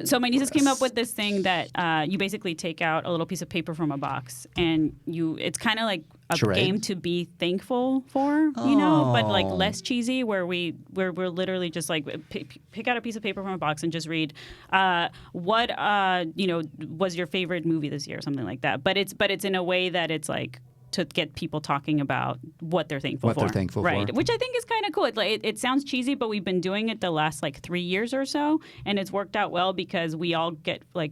[SPEAKER 3] so my nieces came up with this thing that you basically take out a little piece of paper from a box, and it's kind of like a
[SPEAKER 2] Charade?
[SPEAKER 3] game to be thankful for, you know, but like less cheesy, where we're literally just like pick out a piece of paper from a box and just read what was your favorite movie this year or something like that. But it's in a way that it's like to get people talking about what they're thankful for.
[SPEAKER 2] What they're thankful
[SPEAKER 3] right.
[SPEAKER 2] for.
[SPEAKER 3] Which I think is kind of cool. It sounds cheesy, but we've been doing it the last like 3 years or so, and it's worked out well because we all get like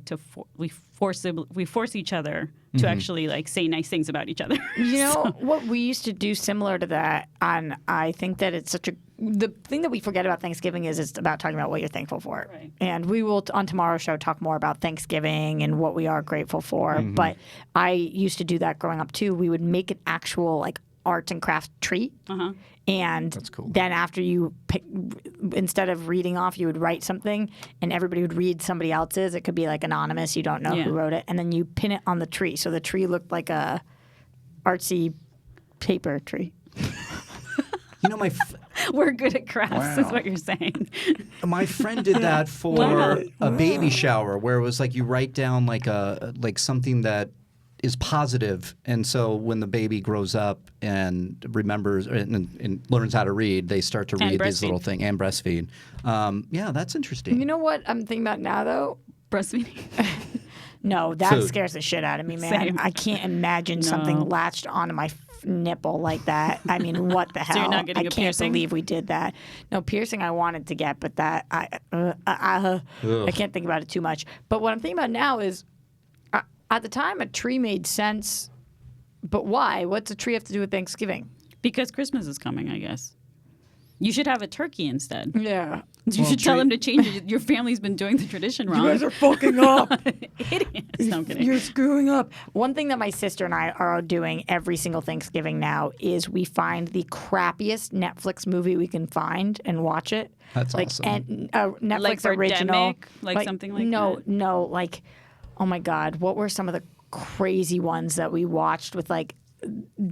[SPEAKER 3] we force each other to actually like say nice things about each other.
[SPEAKER 1] You know what we used to do similar to that, and I think that it's the thing that we forget about Thanksgiving is it's about talking about what you're thankful for.
[SPEAKER 3] Right.
[SPEAKER 1] And we will on tomorrow's show talk more about Thanksgiving and what we are grateful for. But I used to do that growing up too. We would make an actual like arts and craft treat. And
[SPEAKER 2] That's cool.
[SPEAKER 1] then after you pick, instead of reading off, you would write something, and everybody would read somebody else's. It could be like anonymous, you don't know who wrote it, and then you pin it on the tree. So the tree looked like a artsy paper tree.
[SPEAKER 2] You know,
[SPEAKER 3] We're good at crafts, is what you're saying.
[SPEAKER 2] my friend did that for a baby shower, where it was like you write down like something that is positive, and so when the baby grows up and remembers and learns how to read, they start to read these little things and breastfeed. Yeah, that's interesting.
[SPEAKER 1] You know what I'm thinking about now, though?
[SPEAKER 3] Breastfeeding.
[SPEAKER 1] No, that
[SPEAKER 2] Food.
[SPEAKER 1] scares the shit out of me, man.
[SPEAKER 3] Same.
[SPEAKER 1] I can't imagine something latched onto my nipple like that. I mean, what the hell?
[SPEAKER 3] you're not getting
[SPEAKER 1] I
[SPEAKER 3] a
[SPEAKER 1] can't
[SPEAKER 3] piercing?
[SPEAKER 1] believe we did that. No, piercing I wanted to get, but that I can't think about it too much. But what I'm thinking about now is, at the time, a tree made sense. But why? What's a tree have to do with Thanksgiving?
[SPEAKER 3] Because Christmas is coming, I guess. You should have a turkey instead.
[SPEAKER 1] Yeah.
[SPEAKER 3] You should tell them to change it. Your family's been doing the tradition wrong.
[SPEAKER 1] You guys are fucking up.
[SPEAKER 3] idiots. No, I'm kidding.
[SPEAKER 1] You're screwing up. One thing that my sister and I are doing every single Thanksgiving now is we find the crappiest Netflix movie we can find and watch it.
[SPEAKER 2] That's
[SPEAKER 1] like,
[SPEAKER 2] awesome.
[SPEAKER 1] And Netflix
[SPEAKER 3] Like
[SPEAKER 1] original,
[SPEAKER 3] Birdemic? Like something like that?
[SPEAKER 1] No, like, oh my God, what were some of the crazy ones that we watched with like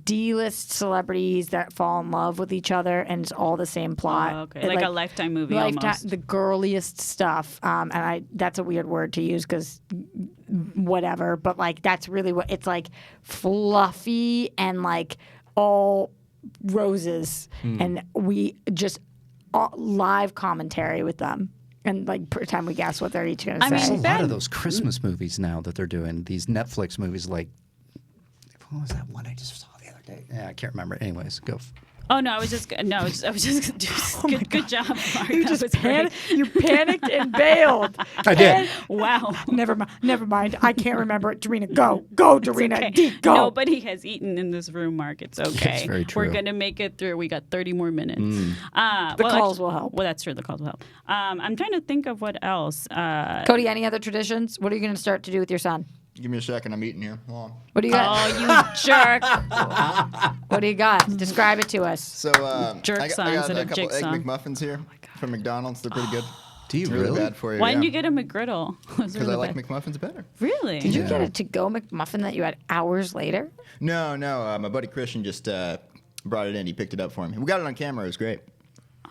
[SPEAKER 1] D-list celebrities that fall in love with each other, and it's all the same plot.
[SPEAKER 3] Oh, okay. Like a Lifetime movie almost.
[SPEAKER 1] The girliest stuff. And that's a weird word to use because whatever, but like that's really what it's like, fluffy and like all roses, and we just live commentary with them and like pretend we guess what they're each gonna say.
[SPEAKER 2] There's a lot of those Christmas movies now that they're doing. These Netflix movies, like what was that one I just saw the other day? Yeah, I can't remember. Anyways, go.
[SPEAKER 3] Oh no, I was just good job, Mark.
[SPEAKER 1] You
[SPEAKER 3] That
[SPEAKER 1] just
[SPEAKER 3] was great.
[SPEAKER 1] you panicked and bailed.
[SPEAKER 2] I did.
[SPEAKER 3] Wow.
[SPEAKER 1] Never mind. I can't remember it. Dorina, go, Dorina,
[SPEAKER 3] Okay.
[SPEAKER 1] Deke, go.
[SPEAKER 3] Nobody has eaten in this room, Mark. It's okay.
[SPEAKER 2] It's very true.
[SPEAKER 3] We're gonna make it through. We got 30 more minutes.
[SPEAKER 1] The calls will help.
[SPEAKER 3] Well, that's true. The calls will help. I'm trying to think of what else.
[SPEAKER 1] Cody, any other traditions? What are you going to start to do with your son?
[SPEAKER 4] Give me a second. I'm eating here. Hold on.
[SPEAKER 1] What do you got?
[SPEAKER 3] Oh, you jerk!
[SPEAKER 1] What do you got? Describe it to us.
[SPEAKER 4] So
[SPEAKER 3] Jerk
[SPEAKER 4] I
[SPEAKER 3] son
[SPEAKER 4] got
[SPEAKER 3] instead
[SPEAKER 4] a
[SPEAKER 3] of
[SPEAKER 4] couple
[SPEAKER 3] Jake
[SPEAKER 4] egg
[SPEAKER 3] son.
[SPEAKER 4] McMuffins here from McDonald's. They're pretty good.
[SPEAKER 2] Do you
[SPEAKER 4] It's really
[SPEAKER 2] really?
[SPEAKER 4] bad for you.
[SPEAKER 3] Why didn't you get a McGriddle?
[SPEAKER 4] Because I like McMuffins better.
[SPEAKER 3] Really?
[SPEAKER 1] Did you get a to-go McMuffin that you had hours later?
[SPEAKER 4] No. My buddy Christian just brought it in. He picked it up for me. We got it on camera. It was great.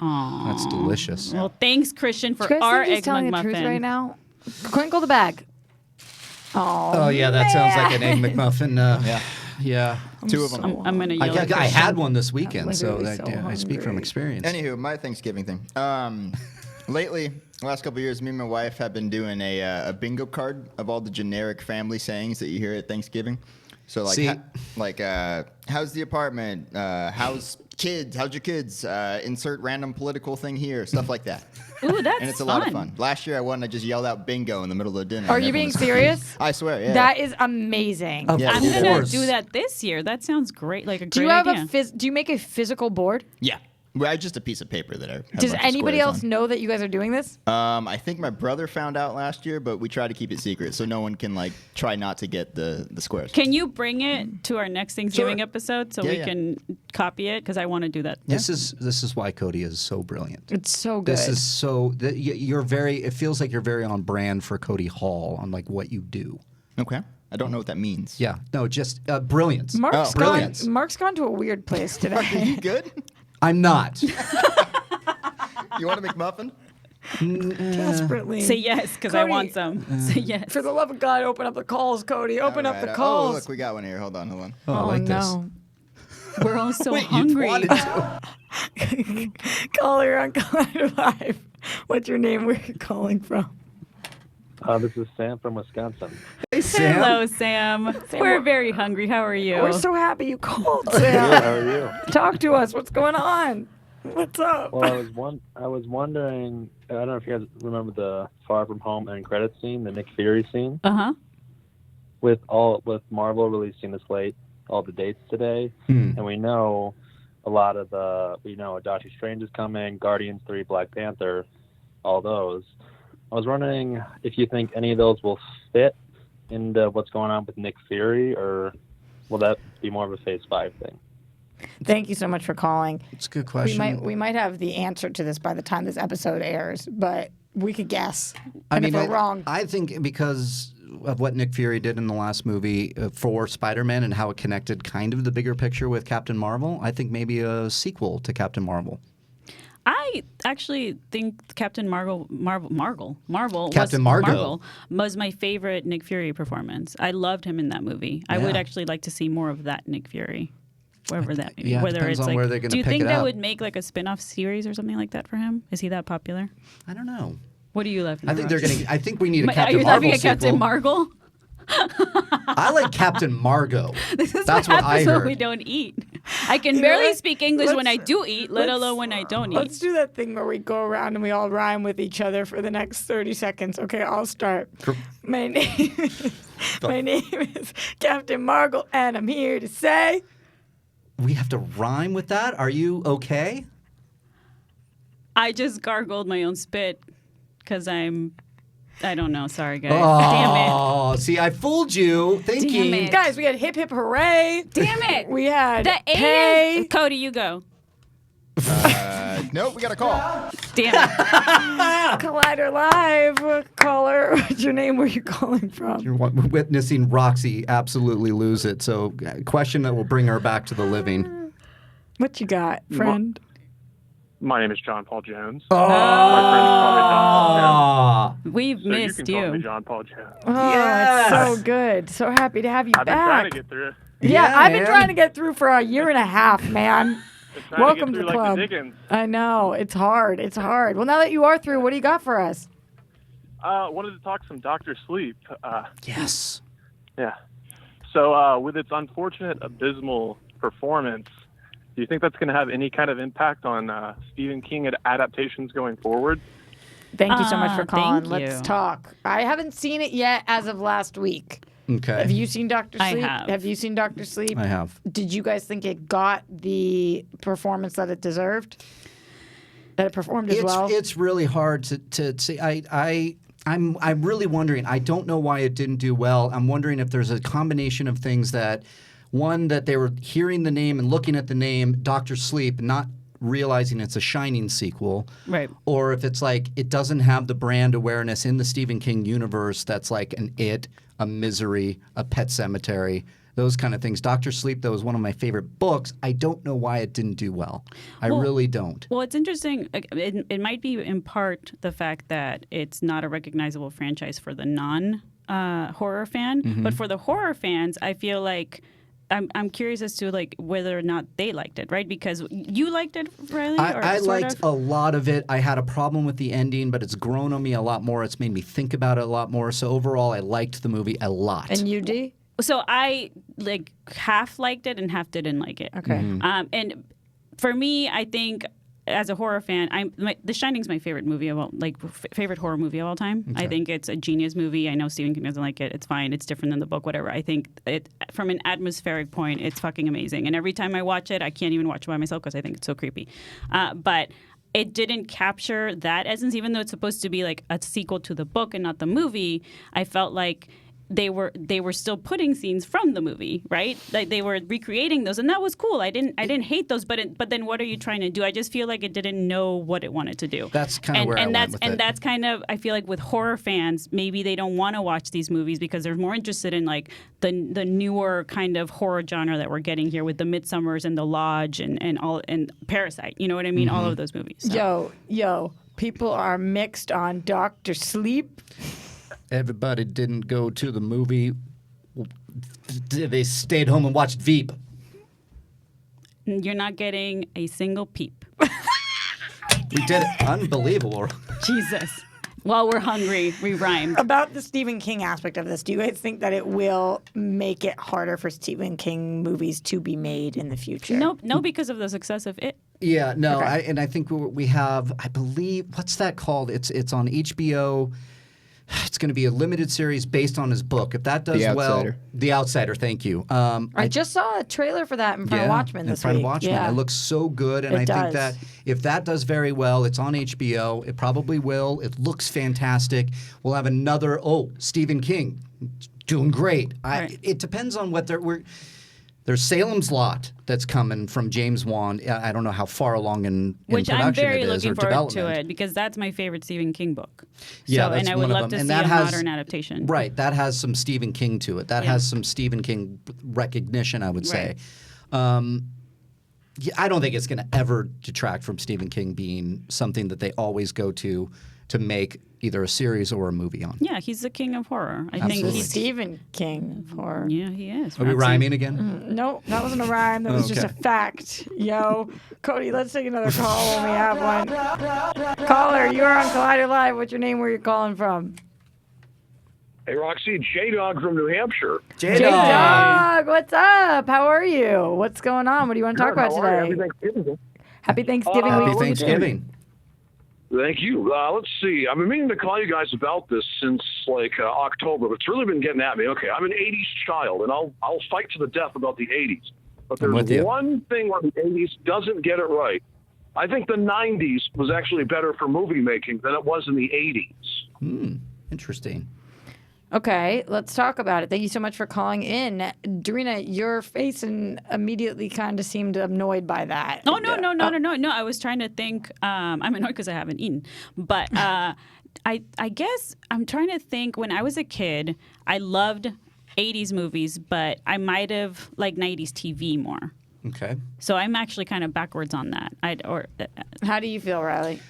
[SPEAKER 3] Aw.
[SPEAKER 2] That's delicious.
[SPEAKER 3] Well, thanks, Christian, for
[SPEAKER 1] Chris,
[SPEAKER 3] our
[SPEAKER 1] are you
[SPEAKER 3] egg
[SPEAKER 1] telling
[SPEAKER 3] McMuffin.
[SPEAKER 1] the truth right now? Crinkle the bag.
[SPEAKER 2] Oh yeah, that sounds like an egg McMuffin. Yeah.
[SPEAKER 4] Two of them.
[SPEAKER 3] I'm gonna yell. at
[SPEAKER 2] I
[SPEAKER 3] Christian.
[SPEAKER 2] had one this weekend, so,
[SPEAKER 1] literally
[SPEAKER 2] that,
[SPEAKER 1] so
[SPEAKER 2] I speak from
[SPEAKER 1] hungry.
[SPEAKER 2] experience.
[SPEAKER 4] Anywho, my Thanksgiving thing. Lately, the last couple of years, me and my wife have been doing a bingo card of all the generic family sayings that you hear at Thanksgiving. So like,
[SPEAKER 2] See-
[SPEAKER 4] how's the apartment? How's kids? How's your kids? Insert random political thing here. Stuff like that.
[SPEAKER 3] Ooh, that's
[SPEAKER 4] And it's a lot of fun. Last year, I won. I just yelled out bingo in the middle of the dinner.
[SPEAKER 1] Are
[SPEAKER 4] and
[SPEAKER 1] you
[SPEAKER 4] everyone
[SPEAKER 1] being
[SPEAKER 4] was-
[SPEAKER 1] serious?
[SPEAKER 4] I swear, yeah.
[SPEAKER 1] That is amazing.
[SPEAKER 2] Of
[SPEAKER 4] Yeah,
[SPEAKER 3] I'm
[SPEAKER 4] of
[SPEAKER 3] gonna
[SPEAKER 2] course.
[SPEAKER 3] do that this year. That sounds great. Like a
[SPEAKER 1] Do
[SPEAKER 3] great
[SPEAKER 1] you have
[SPEAKER 3] idea.
[SPEAKER 1] do you make a physical board?
[SPEAKER 4] Yeah. Well, just a piece of paper that I have a
[SPEAKER 1] Does
[SPEAKER 4] bunch of
[SPEAKER 1] anybody
[SPEAKER 4] squares
[SPEAKER 1] else
[SPEAKER 4] on.
[SPEAKER 1] know that you guys are doing this?
[SPEAKER 4] I think my brother found out last year, but we try to keep it secret so no one can like try not to get the squares.
[SPEAKER 3] Can you bring it to our next Thanksgiving
[SPEAKER 4] Sure.
[SPEAKER 3] episode so
[SPEAKER 4] Yeah,
[SPEAKER 3] we
[SPEAKER 4] yeah.
[SPEAKER 3] can copy it? Because I want to do that.
[SPEAKER 2] This is why Cody is so brilliant.
[SPEAKER 1] It's so good.
[SPEAKER 2] This is so you're very. It feels like you're very on brand for Cody Hall on like what you do.
[SPEAKER 4] Okay. I don't know what that means.
[SPEAKER 2] Yeah, no, just brilliance.
[SPEAKER 1] Mark's
[SPEAKER 2] brilliance.
[SPEAKER 1] Mark's gone to a weird place today.
[SPEAKER 4] Are you good?
[SPEAKER 2] I'm not.
[SPEAKER 4] You want a McMuffin?
[SPEAKER 1] Desperately.
[SPEAKER 3] Say yes, because I
[SPEAKER 1] Cody,
[SPEAKER 3] want some. Say yes.
[SPEAKER 1] For the love of God, open up the calls, Cody. Open up
[SPEAKER 4] Alright,
[SPEAKER 1] the
[SPEAKER 4] Oh,
[SPEAKER 1] calls.
[SPEAKER 4] look, we got one here. Hold on.
[SPEAKER 2] Oh, I like
[SPEAKER 1] no.
[SPEAKER 3] We're all so
[SPEAKER 2] this. Wait, you
[SPEAKER 3] hungry.
[SPEAKER 2] wanted to.
[SPEAKER 1] Caller on Collider Live. What's your name? Where are you calling from?
[SPEAKER 5] This is Sam from Wisconsin.
[SPEAKER 2] Hey, Sam.
[SPEAKER 3] Hello, Sam. We're very hungry. How are you?
[SPEAKER 1] We're so happy you called,
[SPEAKER 5] Good,
[SPEAKER 1] Sam.
[SPEAKER 5] how are you?
[SPEAKER 1] Talk to us. What's going on? What's up?
[SPEAKER 5] Well, I was wondering. I don't know if you guys remember the Far From Home end credit scene, the Nick Fury scene,
[SPEAKER 3] Uh-huh.
[SPEAKER 5] with Marvel releasing the slate, all the dates today, and we know a lot of Doctor Strange is coming, Guardians 3, Black Panther, all those. I was wondering if you think any of those will fit into what's going on with Nick Fury, or will that be more of a Phase 5 thing?
[SPEAKER 1] Thank you so much for calling.
[SPEAKER 2] It's a good question.
[SPEAKER 1] We might have the answer to this by the time this episode airs, but we could guess.
[SPEAKER 2] I
[SPEAKER 1] And
[SPEAKER 2] mean,
[SPEAKER 1] if we're wrong,
[SPEAKER 2] I think because of what Nick Fury did in the last movie for Spider-Man and how it connected kind of the bigger picture with Captain Marvel, I think maybe a sequel to Captain Marvel.
[SPEAKER 3] I actually think Captain Marvel
[SPEAKER 2] Captain Margot.
[SPEAKER 3] was my favorite Nick Fury performance. I loved him in that movie. I would
[SPEAKER 2] Yeah.
[SPEAKER 3] actually like to see more of that Nick Fury. Wherever that,
[SPEAKER 2] yeah, it
[SPEAKER 3] whether
[SPEAKER 2] depends
[SPEAKER 3] it's
[SPEAKER 2] on
[SPEAKER 3] like,
[SPEAKER 2] where they're gonna
[SPEAKER 3] do you
[SPEAKER 2] pick
[SPEAKER 3] think
[SPEAKER 2] it
[SPEAKER 3] that
[SPEAKER 2] up.
[SPEAKER 3] would make like a spin-off series or something like that for him? Is he that popular?
[SPEAKER 2] I don't know.
[SPEAKER 3] What do you laughing
[SPEAKER 2] I
[SPEAKER 3] at?
[SPEAKER 2] think they're
[SPEAKER 3] Roxy?
[SPEAKER 2] getting. I think we need a
[SPEAKER 3] Are
[SPEAKER 2] Captain
[SPEAKER 3] you
[SPEAKER 2] Marvel
[SPEAKER 3] laughing at Captain
[SPEAKER 2] sequel.
[SPEAKER 3] Marvel?
[SPEAKER 2] I like Captain Margot.
[SPEAKER 3] This is
[SPEAKER 2] That's
[SPEAKER 3] what
[SPEAKER 2] what I
[SPEAKER 3] happens when
[SPEAKER 2] heard.
[SPEAKER 3] we don't eat. I can
[SPEAKER 1] You know
[SPEAKER 3] barely
[SPEAKER 1] what?
[SPEAKER 3] speak English when I
[SPEAKER 1] Let's-
[SPEAKER 3] do eat, let
[SPEAKER 1] let's-
[SPEAKER 3] alone when I don't eat.
[SPEAKER 1] let's do that thing where we go around and we all rhyme with each other for the next 30 seconds. Okay, I'll start. My name is Captain Marvel, and I'm here to say.
[SPEAKER 2] We have to rhyme with that. Are you okay?
[SPEAKER 3] I just gargled my own spit because I don't know. Sorry, guys.
[SPEAKER 2] Oh, see, I fooled you thinking.
[SPEAKER 3] Damn it.
[SPEAKER 1] Guys, we had hip hip hooray.
[SPEAKER 3] Damn it.
[SPEAKER 1] We had
[SPEAKER 3] The A
[SPEAKER 1] pay.
[SPEAKER 3] is... Cody, you go.
[SPEAKER 4] Nope, we got a call.
[SPEAKER 3] Damn it.
[SPEAKER 1] Collider Live. Caller, what's your name? Where are you calling from?
[SPEAKER 2] You're witnessing Roxy absolutely lose it. So, question that will bring her back to the living.
[SPEAKER 1] What you got, friend?
[SPEAKER 6] My name is John Paul Jones.
[SPEAKER 2] Oh,
[SPEAKER 6] My friends call me John Paul Jones.
[SPEAKER 3] We've
[SPEAKER 6] So
[SPEAKER 3] missed
[SPEAKER 6] you can call me
[SPEAKER 3] you.
[SPEAKER 6] John Paul Jones.
[SPEAKER 1] Oh,
[SPEAKER 2] Yes.
[SPEAKER 1] it's so good. So happy to have you
[SPEAKER 6] I've been
[SPEAKER 1] back.
[SPEAKER 6] trying to get through.
[SPEAKER 1] Yeah,
[SPEAKER 2] Yeah,
[SPEAKER 1] I've been
[SPEAKER 2] man.
[SPEAKER 1] trying to get through for a year and a half, man.
[SPEAKER 6] Been trying
[SPEAKER 1] Welcome
[SPEAKER 6] to
[SPEAKER 1] to
[SPEAKER 6] get
[SPEAKER 1] the
[SPEAKER 6] through
[SPEAKER 1] club.
[SPEAKER 6] like the Dickens.
[SPEAKER 1] I know. It's hard. It's hard. Well, now that you are through, what do you got for us?
[SPEAKER 6] Wanted to talk some Dr. Sleep.
[SPEAKER 2] Yes.
[SPEAKER 6] Yeah. So with its unfortunate, abysmal performance, do you think that's going to have any kind of impact on Stephen King adaptations going forward?
[SPEAKER 1] Thank you so much for calling.
[SPEAKER 3] Thank
[SPEAKER 1] Let's
[SPEAKER 3] you.
[SPEAKER 1] talk. I haven't seen it yet as of last week.
[SPEAKER 2] Okay.
[SPEAKER 1] Have you seen Dr.
[SPEAKER 3] I
[SPEAKER 1] Sleep?
[SPEAKER 3] have.
[SPEAKER 1] You seen Dr. Sleep?
[SPEAKER 2] I have.
[SPEAKER 1] Did you guys think it got the performance that it deserved? That it performed as well?
[SPEAKER 2] It's really hard to see. I'm really wondering. I don't know why it didn't do well. I'm wondering if there's a combination of things that, one, that they were hearing the name and looking at the name Dr. Sleep, not realizing it's a Shining sequel,
[SPEAKER 3] Right.
[SPEAKER 2] or if it's like it doesn't have the brand awareness in the Stephen King universe that's like an It, a Misery, a Pet Cemetery, those kind of things. Dr. Sleep, though, is one of my favorite books. I don't know why it didn't do well. I really don't.
[SPEAKER 3] Well, it's interesting. It might be in part the fact that it's not a recognizable franchise for the non-horror fan, but for the horror fans, I feel like I'm curious as to like whether or not they liked it, right? Because you liked it, Riley.
[SPEAKER 2] I liked a lot of it. I had a problem with the ending, but it's grown on me a lot more. It's made me think about it a lot more. So overall, I liked the movie a lot.
[SPEAKER 1] And you, D?
[SPEAKER 3] So I like half liked it and half didn't like it.
[SPEAKER 1] Okay.
[SPEAKER 3] And for me, I think as a horror fan, The Shining's my favorite movie of all, favorite horror movie of all time. I think it's a genius movie. I know Stephen King doesn't like it. It's fine. It's different than the book. Whatever. I think it from an atmospheric point, it's fucking amazing. And every time I watch it, I can't even watch it by myself because I think it's so creepy. But it didn't capture that essence, even though it's supposed to be like a sequel to the book and not the movie. I felt like they were still putting scenes from the movie, right? Like they were recreating those, and that was cool. I didn't hate those, but then what are you trying to do? I just feel like it didn't know what it wanted to do.
[SPEAKER 2] That's kind of where I went with it.
[SPEAKER 3] And that's kind of, I feel like with horror fans, maybe they don't want to watch these movies because they're more interested in like the newer kind of horror genre that we're getting here with the Midsommars and the Lodge and Parasite. You know what I mean? All of those movies. So.
[SPEAKER 1] Yo, people are mixed on Dr. Sleep.
[SPEAKER 2] Everybody didn't go to the movie. They stayed home and watched Veep.
[SPEAKER 3] You're not getting a single peep.
[SPEAKER 2] We did it. Unbelievable.
[SPEAKER 3] Jesus. While we're hungry, we rhymed.
[SPEAKER 1] About the Stephen King aspect of this, do you guys think that it will make it harder for Stephen King movies to be made in the future?
[SPEAKER 3] No, because of the success of it.
[SPEAKER 2] Yeah, no,
[SPEAKER 1] Okay.
[SPEAKER 2] I think we have, I believe, what's that called? It's on HBO. It's going to be a limited series based on his book. If that does
[SPEAKER 4] The
[SPEAKER 2] well,
[SPEAKER 4] Outsider.
[SPEAKER 2] The Outsider. Thank you.
[SPEAKER 1] I just saw a trailer for that in front of Watchmen this
[SPEAKER 2] in front
[SPEAKER 1] week.
[SPEAKER 2] of Watchmen.
[SPEAKER 1] Yeah.
[SPEAKER 2] It looks so good, and
[SPEAKER 1] It
[SPEAKER 2] I think
[SPEAKER 1] does.
[SPEAKER 2] that if that does very well, it's on HBO. It probably will. It looks fantastic. We'll have another. Stephen King, doing great.
[SPEAKER 3] Right.
[SPEAKER 2] It depends on what There's Salem's Lot that's coming from James Wan. I don't know how far along in
[SPEAKER 3] Which
[SPEAKER 2] production
[SPEAKER 3] I'm very
[SPEAKER 2] it is
[SPEAKER 3] looking
[SPEAKER 2] or
[SPEAKER 3] forward to
[SPEAKER 2] development.
[SPEAKER 3] it because that's my favorite Stephen King book.
[SPEAKER 2] Yeah,
[SPEAKER 3] So,
[SPEAKER 2] that's
[SPEAKER 3] and I
[SPEAKER 2] one
[SPEAKER 3] would
[SPEAKER 2] of
[SPEAKER 3] love
[SPEAKER 2] them.
[SPEAKER 3] to
[SPEAKER 2] And
[SPEAKER 3] see
[SPEAKER 2] that
[SPEAKER 3] a
[SPEAKER 2] has-
[SPEAKER 3] modern adaptation.
[SPEAKER 2] Right, that has some Stephen King to it. That
[SPEAKER 3] Yeah.
[SPEAKER 2] has some Stephen King recognition, I would say.
[SPEAKER 3] Right.
[SPEAKER 2] I don't think it's going to ever detract from Stephen King being something that they always go to make either a series or a movie on.
[SPEAKER 3] Yeah, he's the king of horror. I think
[SPEAKER 2] Absolutely.
[SPEAKER 1] The
[SPEAKER 3] he's.
[SPEAKER 1] Stephen King horror.
[SPEAKER 3] Yeah, he is.
[SPEAKER 2] Are we
[SPEAKER 3] Roxy.
[SPEAKER 2] rhyming again?
[SPEAKER 1] No, that wasn't a rhyme. That was just a
[SPEAKER 2] Okay.
[SPEAKER 1] fact. Yo, Cody, let's take another call when we have one. Caller, you're on Collider Live. What's your name? Where you calling from?
[SPEAKER 7] Hey, Roxy, J-Dog from New Hampshire.
[SPEAKER 1] J-Dog, what's up? How are you? What's going on? What do you want to talk about
[SPEAKER 7] How are you?
[SPEAKER 1] today?
[SPEAKER 7] Happy Thanksgiving.
[SPEAKER 1] Happy Thanksgiving
[SPEAKER 2] Happy
[SPEAKER 1] week.
[SPEAKER 2] Thanksgiving.
[SPEAKER 7] Thank you. Let's see. I've been meaning to call you guys about this since October, but it's really been getting at me. Okay, I'm an '80s child, and I'll fight to the death about the '80s. But
[SPEAKER 2] I'm with
[SPEAKER 7] there's
[SPEAKER 2] you.
[SPEAKER 7] one thing where the '80s doesn't get it right. I think the '90s was actually better for movie making than it was in the '80s.
[SPEAKER 2] Interesting.
[SPEAKER 1] Okay, let's talk about it. Thank you so much for calling in. Dorina, your face and immediately kind of seemed annoyed by that.
[SPEAKER 3] Oh, no. I was trying to think. I'm annoyed because I haven't eaten. But I guess I'm trying to think. When I was a kid, I loved 80s movies, but I might have liked 90s TV more.
[SPEAKER 2] Okay.
[SPEAKER 3] So I'm actually kind of backwards on that.
[SPEAKER 1] How do you feel, Riley?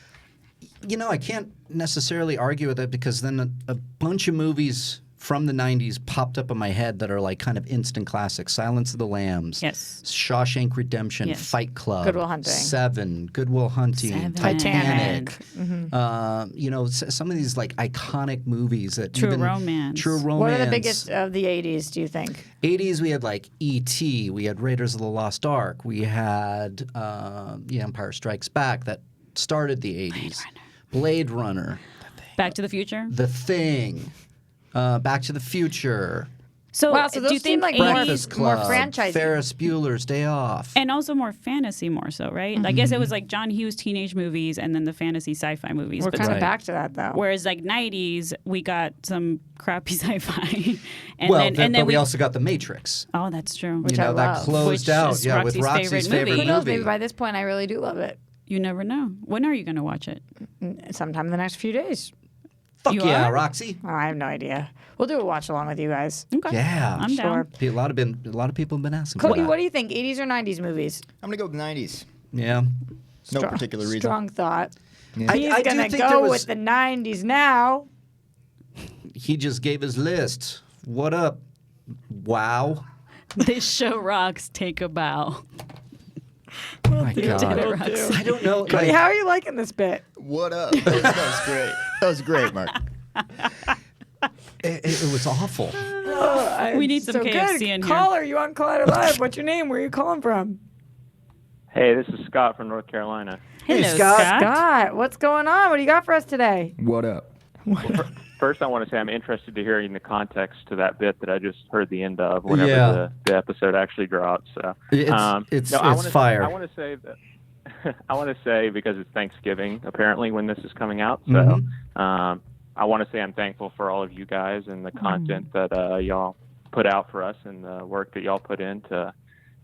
[SPEAKER 2] I can't necessarily argue with it because then a bunch of movies from the 90s popped up in my head that are like kind of instant classics. Silence of the Lambs.
[SPEAKER 3] Yes.
[SPEAKER 2] Shawshank Redemption.
[SPEAKER 3] Yes.
[SPEAKER 2] Fight Club.
[SPEAKER 1] Good Will Hunting.
[SPEAKER 2] Seven. Good Will Hunting.
[SPEAKER 3] Seven.
[SPEAKER 2] Titanic.
[SPEAKER 1] Mm-hmm.
[SPEAKER 2] Some of these like iconic movies that
[SPEAKER 3] True Romance.
[SPEAKER 2] True Romance.
[SPEAKER 1] What are the biggest of the 80s, do you think?
[SPEAKER 2] 80s, we had like E.T., we had Raiders of the Lost Ark, we had The Empire Strikes Back that started the 80s. Blade Runner.
[SPEAKER 3] Back to the Future.
[SPEAKER 2] The Thing. Back to the Future.
[SPEAKER 3] So,
[SPEAKER 1] Wow, so
[SPEAKER 3] do
[SPEAKER 1] those
[SPEAKER 3] you
[SPEAKER 1] seem
[SPEAKER 3] think
[SPEAKER 1] like
[SPEAKER 3] 80s
[SPEAKER 2] Breakfast
[SPEAKER 1] more
[SPEAKER 2] Club.
[SPEAKER 1] franchisey.
[SPEAKER 2] Ferris Bueller's Day Off.
[SPEAKER 3] and also more fantasy, more so, right? I guess it was like John Hughes teenage movies and then the fantasy sci-fi movies.
[SPEAKER 1] We're
[SPEAKER 3] But
[SPEAKER 1] kind of
[SPEAKER 2] Right.
[SPEAKER 1] back to that, though.
[SPEAKER 3] whereas like 90s, we got some crappy sci-fi, and
[SPEAKER 2] well,
[SPEAKER 3] then
[SPEAKER 2] but we also got The Matrix.
[SPEAKER 3] oh, that's true.
[SPEAKER 1] Which
[SPEAKER 2] you
[SPEAKER 1] I
[SPEAKER 2] know, that
[SPEAKER 1] love.
[SPEAKER 2] closed
[SPEAKER 3] Which
[SPEAKER 2] out.
[SPEAKER 3] is
[SPEAKER 2] Yeah, with
[SPEAKER 3] Roxy's
[SPEAKER 2] Roxy's
[SPEAKER 3] favorite
[SPEAKER 2] favorite
[SPEAKER 3] movie.
[SPEAKER 1] Who knows?
[SPEAKER 2] movie.
[SPEAKER 1] Maybe by this point, I really do love it.
[SPEAKER 3] You never know. When are you going to watch it?
[SPEAKER 1] Sometime in the next few days.
[SPEAKER 2] Fuck
[SPEAKER 3] You
[SPEAKER 2] yeah,
[SPEAKER 3] are?
[SPEAKER 2] Roxy.
[SPEAKER 1] Oh, I have no idea. We'll do a watch along with you guys.
[SPEAKER 3] Okay.
[SPEAKER 2] Yeah.
[SPEAKER 3] I'm down.
[SPEAKER 2] A lot of people have been asking for
[SPEAKER 1] Cody,
[SPEAKER 2] that.
[SPEAKER 1] what do you think? 80s or 90s movies?
[SPEAKER 4] I'm gonna go with 90s.
[SPEAKER 2] Yeah.
[SPEAKER 4] No particular reason.
[SPEAKER 1] Strong thought.
[SPEAKER 4] Yeah.
[SPEAKER 1] He's
[SPEAKER 2] I do
[SPEAKER 1] gonna
[SPEAKER 2] think there
[SPEAKER 1] go
[SPEAKER 2] was-
[SPEAKER 1] with the 90s now.
[SPEAKER 2] He just gave his list. What up? Wow.
[SPEAKER 3] This show rocks. Take a bow.
[SPEAKER 2] My God.
[SPEAKER 3] Roxy.
[SPEAKER 2] I don't know.
[SPEAKER 1] Cody,
[SPEAKER 2] like-
[SPEAKER 1] how are you liking this bit?
[SPEAKER 4] What up? That was great. That was great, Mark.
[SPEAKER 2] It was awful.
[SPEAKER 3] We need some
[SPEAKER 1] so
[SPEAKER 3] KFC
[SPEAKER 1] good.
[SPEAKER 3] in here.
[SPEAKER 1] Caller, you on Collider Live? What's your name? Where are you calling from?
[SPEAKER 8] Hey, this is Scott from North Carolina.
[SPEAKER 2] Hey,
[SPEAKER 3] Hello,
[SPEAKER 2] Scott.
[SPEAKER 1] God, what's going on? What do you got for us today?
[SPEAKER 4] What up?
[SPEAKER 8] First, I want to say I'm interested to hearing the context to that bit that I just heard the end of whenever
[SPEAKER 2] Yeah.
[SPEAKER 8] the episode actually drops. So,
[SPEAKER 2] It's
[SPEAKER 8] no, I wanna
[SPEAKER 2] fire.
[SPEAKER 8] I want to say that I want to say because it's Thanksgiving apparently when this is coming out. So,
[SPEAKER 2] Mm-hmm.
[SPEAKER 8] I want to say I'm thankful for all of you guys and the content that y'all put out for us and the work that y'all put in to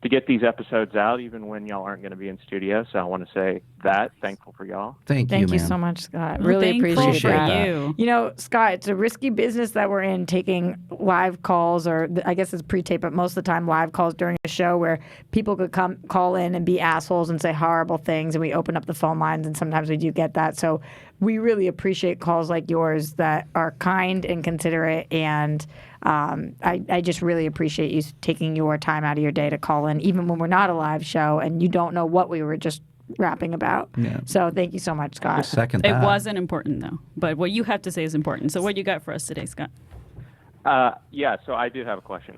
[SPEAKER 8] get these episodes out, even when y'all aren't going to be in studio. So I want to say that. Thankful for y'all.
[SPEAKER 2] Thank you,
[SPEAKER 1] Thank you
[SPEAKER 2] man.
[SPEAKER 1] so much, Scott.
[SPEAKER 3] Well,
[SPEAKER 1] Really
[SPEAKER 3] thankful
[SPEAKER 1] appreciate
[SPEAKER 3] for
[SPEAKER 1] that.
[SPEAKER 3] you.
[SPEAKER 1] You know, Scott, it's a risky business that we're in, taking live calls, or I guess it's pre-tape, but most of the time live calls during a show where people could call in and be assholes and say horrible things, and we open up the phone lines, and sometimes we do get that. So we really appreciate calls like yours that are kind and considerate, and I just really appreciate you taking your time out of your day to call in, even when we're not a live show and you don't know what we were just rapping about.
[SPEAKER 2] Yeah.
[SPEAKER 1] So thank you so much, Scott.
[SPEAKER 2] Second
[SPEAKER 3] It
[SPEAKER 2] that.
[SPEAKER 3] wasn't important though, but what you have to say is important. So what you got for us today, Scott?
[SPEAKER 8] Yeah, so I did have a question.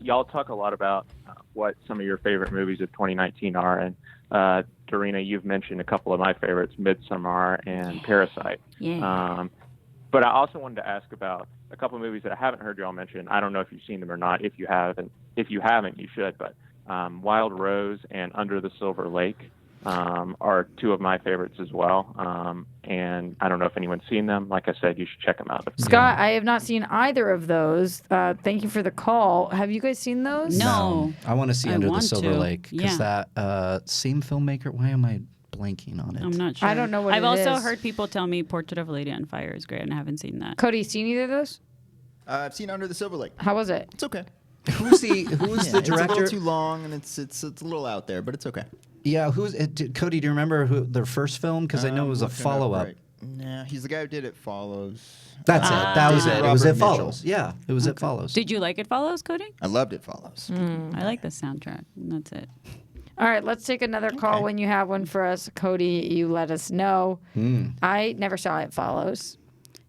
[SPEAKER 8] Y'all talk a lot about what some of your favorite movies of 2019 are, and Dorina, you've mentioned a couple of my favorites, Midsommar and Parasite.
[SPEAKER 3] Yeah.
[SPEAKER 8] But I also wanted to ask about a couple of movies that I haven't heard y'all mention. I don't know if you've seen them or not. If you haven't, you should. But Wild Rose and Under the Silver Lake are two of my favorites as well. And I don't know if anyone's seen them. Like I said, you should check them out.
[SPEAKER 1] Scott, I have not seen either of those. Thank you for the call. Have you guys seen those?
[SPEAKER 3] No.
[SPEAKER 2] I want to see
[SPEAKER 3] I
[SPEAKER 2] Under the
[SPEAKER 3] want
[SPEAKER 2] Silver
[SPEAKER 3] to.
[SPEAKER 2] Lake because that same filmmaker. Why am I blanking on it?
[SPEAKER 3] I'm not sure.
[SPEAKER 1] I don't know what
[SPEAKER 3] I've
[SPEAKER 1] it
[SPEAKER 3] also
[SPEAKER 1] is.
[SPEAKER 3] heard people tell me Portrait of a Lady on Fire is great, and I haven't seen that.
[SPEAKER 1] Cody, seen either of those?
[SPEAKER 4] I've seen Under the Silver Lake.
[SPEAKER 1] How was it?
[SPEAKER 4] It's okay.
[SPEAKER 2] Who's the
[SPEAKER 4] Yeah,
[SPEAKER 2] director?
[SPEAKER 4] It's a little too long and it's a little out there, but it's okay.
[SPEAKER 2] Yeah, Cody? Do you remember their first film? Because I know it was a
[SPEAKER 4] Looking up
[SPEAKER 2] follow-up.
[SPEAKER 4] right now. He's the guy who did It Follows.
[SPEAKER 2] That's it. That was it. It was
[SPEAKER 4] Robert
[SPEAKER 2] It
[SPEAKER 4] Mitchell.
[SPEAKER 2] Follows. Yeah, it was It Follows.
[SPEAKER 3] Did you like It Follows, Cody?
[SPEAKER 4] I loved It Follows.
[SPEAKER 3] I like the soundtrack. And that's it.
[SPEAKER 1] All right, let's take another call. When you have one for us, Cody, you let us know. I never saw It Follows.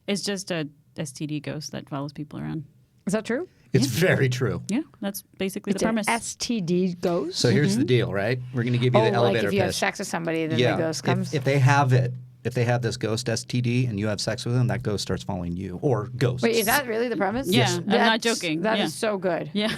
[SPEAKER 3] It's just a STD ghost that follows people around.
[SPEAKER 1] Is that true?
[SPEAKER 2] It's very true.
[SPEAKER 3] Yeah, that's basically
[SPEAKER 1] It's
[SPEAKER 3] the
[SPEAKER 1] an
[SPEAKER 3] premise.
[SPEAKER 1] STD ghost?
[SPEAKER 2] So here's the deal, right? We're going to give you the
[SPEAKER 1] like
[SPEAKER 2] elevator
[SPEAKER 1] if you have
[SPEAKER 2] pitch.
[SPEAKER 1] sex with somebody, then the ghost comes?
[SPEAKER 2] If they have it, if they have this ghost STD and you have sex with them, that ghost starts following you or ghosts.
[SPEAKER 1] Wait, is that really the premise?
[SPEAKER 3] Yeah, I'm not joking.
[SPEAKER 1] That is
[SPEAKER 3] Yeah.
[SPEAKER 1] so good.
[SPEAKER 3] Yeah.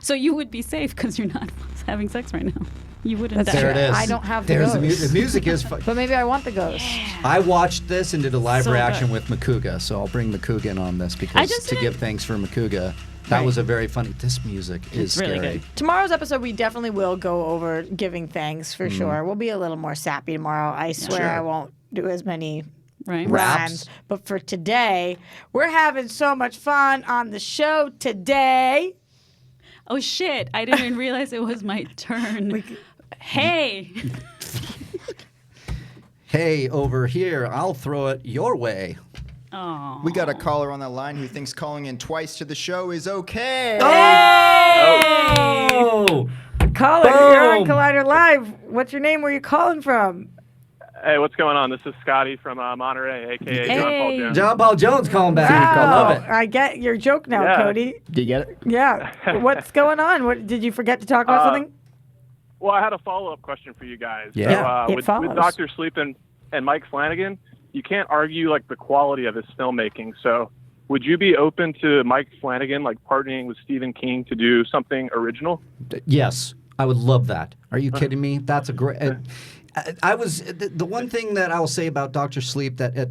[SPEAKER 3] So you would be safe because you're not having sex right now. You wouldn't
[SPEAKER 1] That's
[SPEAKER 3] die.
[SPEAKER 2] There it is.
[SPEAKER 1] I don't have the
[SPEAKER 2] There's
[SPEAKER 1] ghost.
[SPEAKER 2] the music is fun.
[SPEAKER 1] But maybe I want the ghost.
[SPEAKER 2] I watched this and did a live
[SPEAKER 3] So
[SPEAKER 2] reaction
[SPEAKER 3] good.
[SPEAKER 2] with Makuga, so I'll bring Makuga in on this because
[SPEAKER 3] just
[SPEAKER 2] to
[SPEAKER 3] did
[SPEAKER 2] give thanks for Makuga. That
[SPEAKER 1] Right.
[SPEAKER 2] was a very funny. This music is
[SPEAKER 3] It's really
[SPEAKER 2] scary.
[SPEAKER 3] good.
[SPEAKER 1] Tomorrow's episode, we definitely will go over giving thanks for sure. We'll be a little more sappy tomorrow. I swear
[SPEAKER 2] Sure.
[SPEAKER 1] I won't do as many
[SPEAKER 3] Right.
[SPEAKER 1] rhymes. But for today, we're having so much fun on the show today.
[SPEAKER 3] Oh shit! I didn't even realize it was my turn. Hey.
[SPEAKER 2] Hey, over here, I'll throw it your way.
[SPEAKER 3] Oh.
[SPEAKER 4] We got a caller on the line who thinks calling in twice to the show is okay.
[SPEAKER 2] Oh!
[SPEAKER 1] Caller, you're on
[SPEAKER 2] Boom.
[SPEAKER 1] Collider Live. What's your name? Where you calling from?
[SPEAKER 6] Hey, what's going on? This is Scotty from Monterey, a.k.a. John Paul Jones.
[SPEAKER 2] John Paul Jones calling back. I love it.
[SPEAKER 1] I get your joke now,
[SPEAKER 6] Yeah.
[SPEAKER 1] Cody.
[SPEAKER 4] Do you get it?
[SPEAKER 1] Yeah. What's going on? What did you forget to talk about something?
[SPEAKER 6] Well, I had a follow-up question for you guys.
[SPEAKER 2] Yeah.
[SPEAKER 6] So,
[SPEAKER 1] It
[SPEAKER 6] with
[SPEAKER 1] follows.
[SPEAKER 6] Dr. Sleep and Mike Flanagan, you can't argue like the quality of his filmmaking. So would you be open to Mike Flanagan like partnering with Stephen King to do something original?
[SPEAKER 2] Yes, I would love that. Are you kidding me? That's a great. I was the one thing that I will say about Dr. Sleep that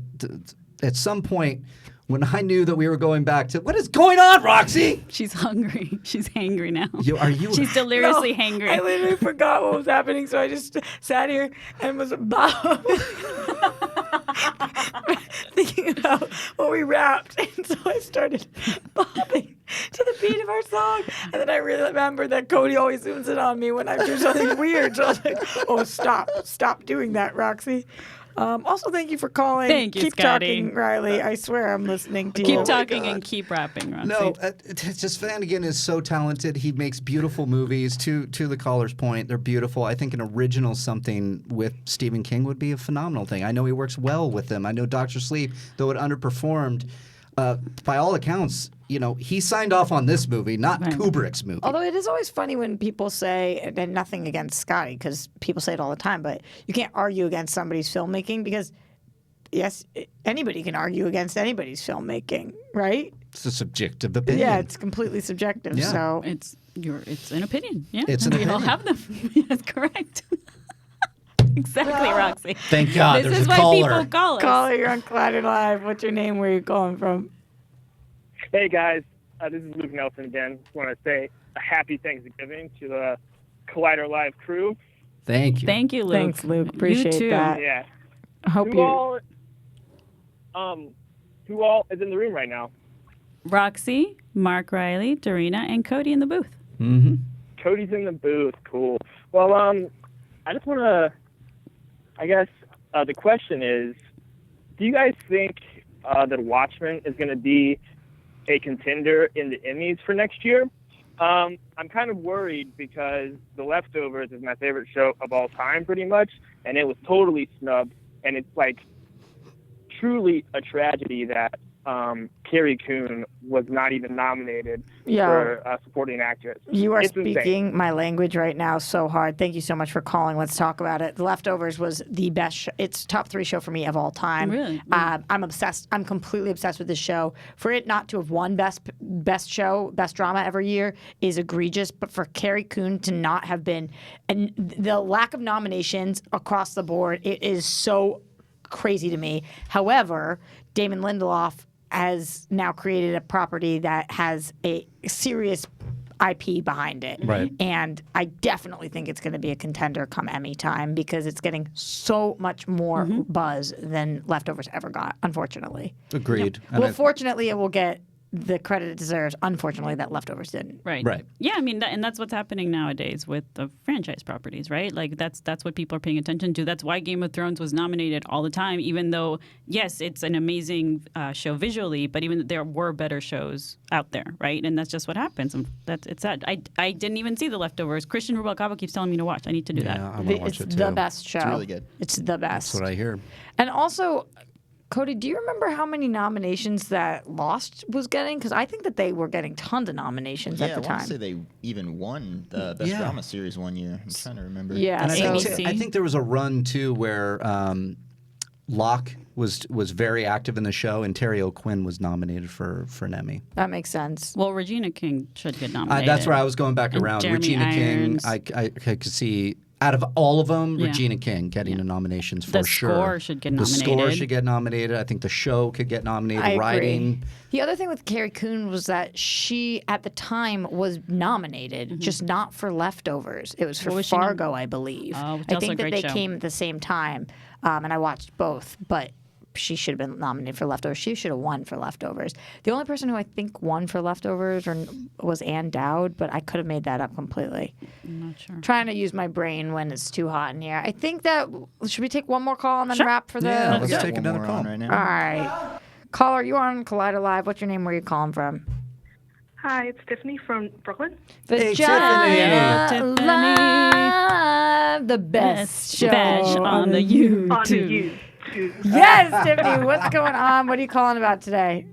[SPEAKER 2] at some point when I knew that we were going back to what is going on, Roxy?
[SPEAKER 3] She's hungry. She's hangry now.
[SPEAKER 2] Are you?
[SPEAKER 3] She's deliriously
[SPEAKER 1] No,
[SPEAKER 3] hangry.
[SPEAKER 1] I literally forgot what was happening, so I just sat here and was thinking about what we rapped, and so I started bobbing to the beat of our song, and then I really remembered that Cody always zooms in on me when I do something weird, so I was like, oh, stop doing that, Roxy. Also, thank you for calling.
[SPEAKER 3] Thank you,
[SPEAKER 1] Keep
[SPEAKER 3] Scotty.
[SPEAKER 1] talking, Riley. I swear I'm listening to you.
[SPEAKER 3] Keep talking and keep rapping, Roxy.
[SPEAKER 2] No, it's just Flanagan is so talented. He makes beautiful movies. To the caller's point, they're beautiful. I think an original something with Stephen King would be a phenomenal thing. I know he works well with them. I know Dr. Sleep, though it underperformed, by all accounts, he signed off on this movie, not Kubrick's movie.
[SPEAKER 1] Although it is always funny when people say, and nothing against Scotty, because people say it all the time, but you can't argue against somebody's filmmaking because, yes, anybody can argue against anybody's filmmaking, right?
[SPEAKER 2] It's a subjective opinion.
[SPEAKER 1] Yeah, it's completely subjective.
[SPEAKER 2] Yeah.
[SPEAKER 1] So
[SPEAKER 3] It's an opinion. Yeah.
[SPEAKER 2] It's an
[SPEAKER 3] We all
[SPEAKER 2] opinion.
[SPEAKER 3] have them. That's correct. Exactly, Roxy.
[SPEAKER 2] Thank God
[SPEAKER 3] This
[SPEAKER 2] there's
[SPEAKER 3] is
[SPEAKER 2] a
[SPEAKER 3] why
[SPEAKER 2] caller.
[SPEAKER 3] people call us.
[SPEAKER 1] caller, you're on Collider Live. What's your name? Where are you calling from?
[SPEAKER 9] Hey guys, this is Luke Nelson again. Just want to say a happy Thanksgiving to the Collider Live crew.
[SPEAKER 2] Thank you.
[SPEAKER 3] Thank you, Luke.
[SPEAKER 1] Thanks, Luke. Appreciate
[SPEAKER 3] you too.
[SPEAKER 1] that.
[SPEAKER 9] Yeah.
[SPEAKER 1] I hope
[SPEAKER 9] Who
[SPEAKER 1] you.
[SPEAKER 9] all is in the room right now?
[SPEAKER 3] Roxy, Mark Riley, Dorina, and Cody in the booth.
[SPEAKER 2] Mm-hmm.
[SPEAKER 9] Cody's in the booth. Cool. Well, I just want to. I guess the question is, do you guys think that Watchmen is going to be a contender in the Emmys for next year? I'm kind of worried because The Leftovers is my favorite show of all time, pretty much, and it was totally snubbed. And it's like truly a tragedy that Carrie Coon was not even nominated for supporting actress.
[SPEAKER 1] You are
[SPEAKER 9] It's insane.
[SPEAKER 1] speaking my language right now so hard. Thank you so much for calling. Let's talk about it. The Leftovers was the best it's top 3 show for me of all time.
[SPEAKER 3] Really?
[SPEAKER 1] I'm obsessed. I'm completely obsessed with this show. For it not to have won best drama every year is egregious, but for Carrie Coon to not have been, and the lack of nominations across the board, it is so crazy to me. However, Damon Lindelof has now created a property that has a serious IP behind it.
[SPEAKER 2] Right.
[SPEAKER 1] And I definitely think it's going to be a contender come Emmy time because it's getting so much more buzz than Leftovers ever got, unfortunately.
[SPEAKER 2] Agreed. And
[SPEAKER 1] Well, fortunately, it will get the credit it deserves. Unfortunately, that Leftovers didn't.
[SPEAKER 3] Right.
[SPEAKER 2] Right.
[SPEAKER 3] Yeah, I mean, and that's what's happening nowadays with the franchise properties, right? Like that's what people are paying attention to. That's why Game of Thrones was nominated all the time, even though yes, it's an amazing show visually, but even there were better shows out there, right? And that's just what happens. And it's sad. I didn't even see The Leftovers. Christian Rubalcaba keeps telling me to watch. I need to do
[SPEAKER 2] yeah,
[SPEAKER 3] that.
[SPEAKER 2] I want to watch
[SPEAKER 1] It's
[SPEAKER 2] it too.
[SPEAKER 1] the best show. It's
[SPEAKER 4] really good.
[SPEAKER 1] It's the best.
[SPEAKER 2] That's what I hear.
[SPEAKER 1] And also, Cody, do you remember how many nominations that Lost was getting? Because I think that they were getting tons of nominations at the
[SPEAKER 4] I want
[SPEAKER 1] time.
[SPEAKER 4] to say they even won the Best
[SPEAKER 2] Yeah.
[SPEAKER 4] Drama Series one year. I'm trying to remember.
[SPEAKER 1] Yeah,
[SPEAKER 2] And
[SPEAKER 1] so
[SPEAKER 2] I think there was a run too where Locke was very active in the show, and Terry O'Quinn was nominated for an Emmy.
[SPEAKER 1] that makes sense.
[SPEAKER 3] Well, Regina King should get nominated.
[SPEAKER 2] That's where I was going back
[SPEAKER 3] And
[SPEAKER 2] around.
[SPEAKER 3] Jeremy
[SPEAKER 2] Regina
[SPEAKER 3] Irons.
[SPEAKER 2] King, I could see out of all of them,
[SPEAKER 3] Yeah.
[SPEAKER 2] Regina King getting the nominations for
[SPEAKER 3] The
[SPEAKER 2] sure.
[SPEAKER 3] score should get
[SPEAKER 2] The score
[SPEAKER 3] nominated.
[SPEAKER 2] should get nominated. I think the show could get nominated.
[SPEAKER 1] I agree.
[SPEAKER 2] Writing.
[SPEAKER 1] The other thing with Carrie Coon was that she, at the time, was nominated, just not for Leftovers. It was for
[SPEAKER 3] What was she
[SPEAKER 1] Fargo, I believe.
[SPEAKER 3] Oh,
[SPEAKER 1] I
[SPEAKER 3] also a
[SPEAKER 1] think that
[SPEAKER 3] great
[SPEAKER 1] they
[SPEAKER 3] show.
[SPEAKER 1] came at the same time, and I watched both. But she should have been nominated for Leftovers. She should have won for Leftovers. The only person who I think won for Leftovers was Ann Dowd, but I could have made that up completely.
[SPEAKER 3] I'm not sure.
[SPEAKER 1] Trying to use my brain when it's too hot in here. I think that should we take one more call and then wrap for the?
[SPEAKER 2] Yeah, let's
[SPEAKER 4] Got
[SPEAKER 2] take
[SPEAKER 4] one
[SPEAKER 2] another
[SPEAKER 4] more
[SPEAKER 2] call.
[SPEAKER 4] on right
[SPEAKER 1] All
[SPEAKER 4] now.
[SPEAKER 1] right, caller, you on Collider Live? What's your name? Where are you calling from?
[SPEAKER 10] Hi, it's Tiffany from Brooklyn.
[SPEAKER 2] Hey,
[SPEAKER 1] Vagina
[SPEAKER 3] Tiffany.
[SPEAKER 1] Live, the best show
[SPEAKER 3] Bash on the YouTube.
[SPEAKER 10] On the YouTube.
[SPEAKER 1] Yes, Tiffany, what's going on? What are you calling about today?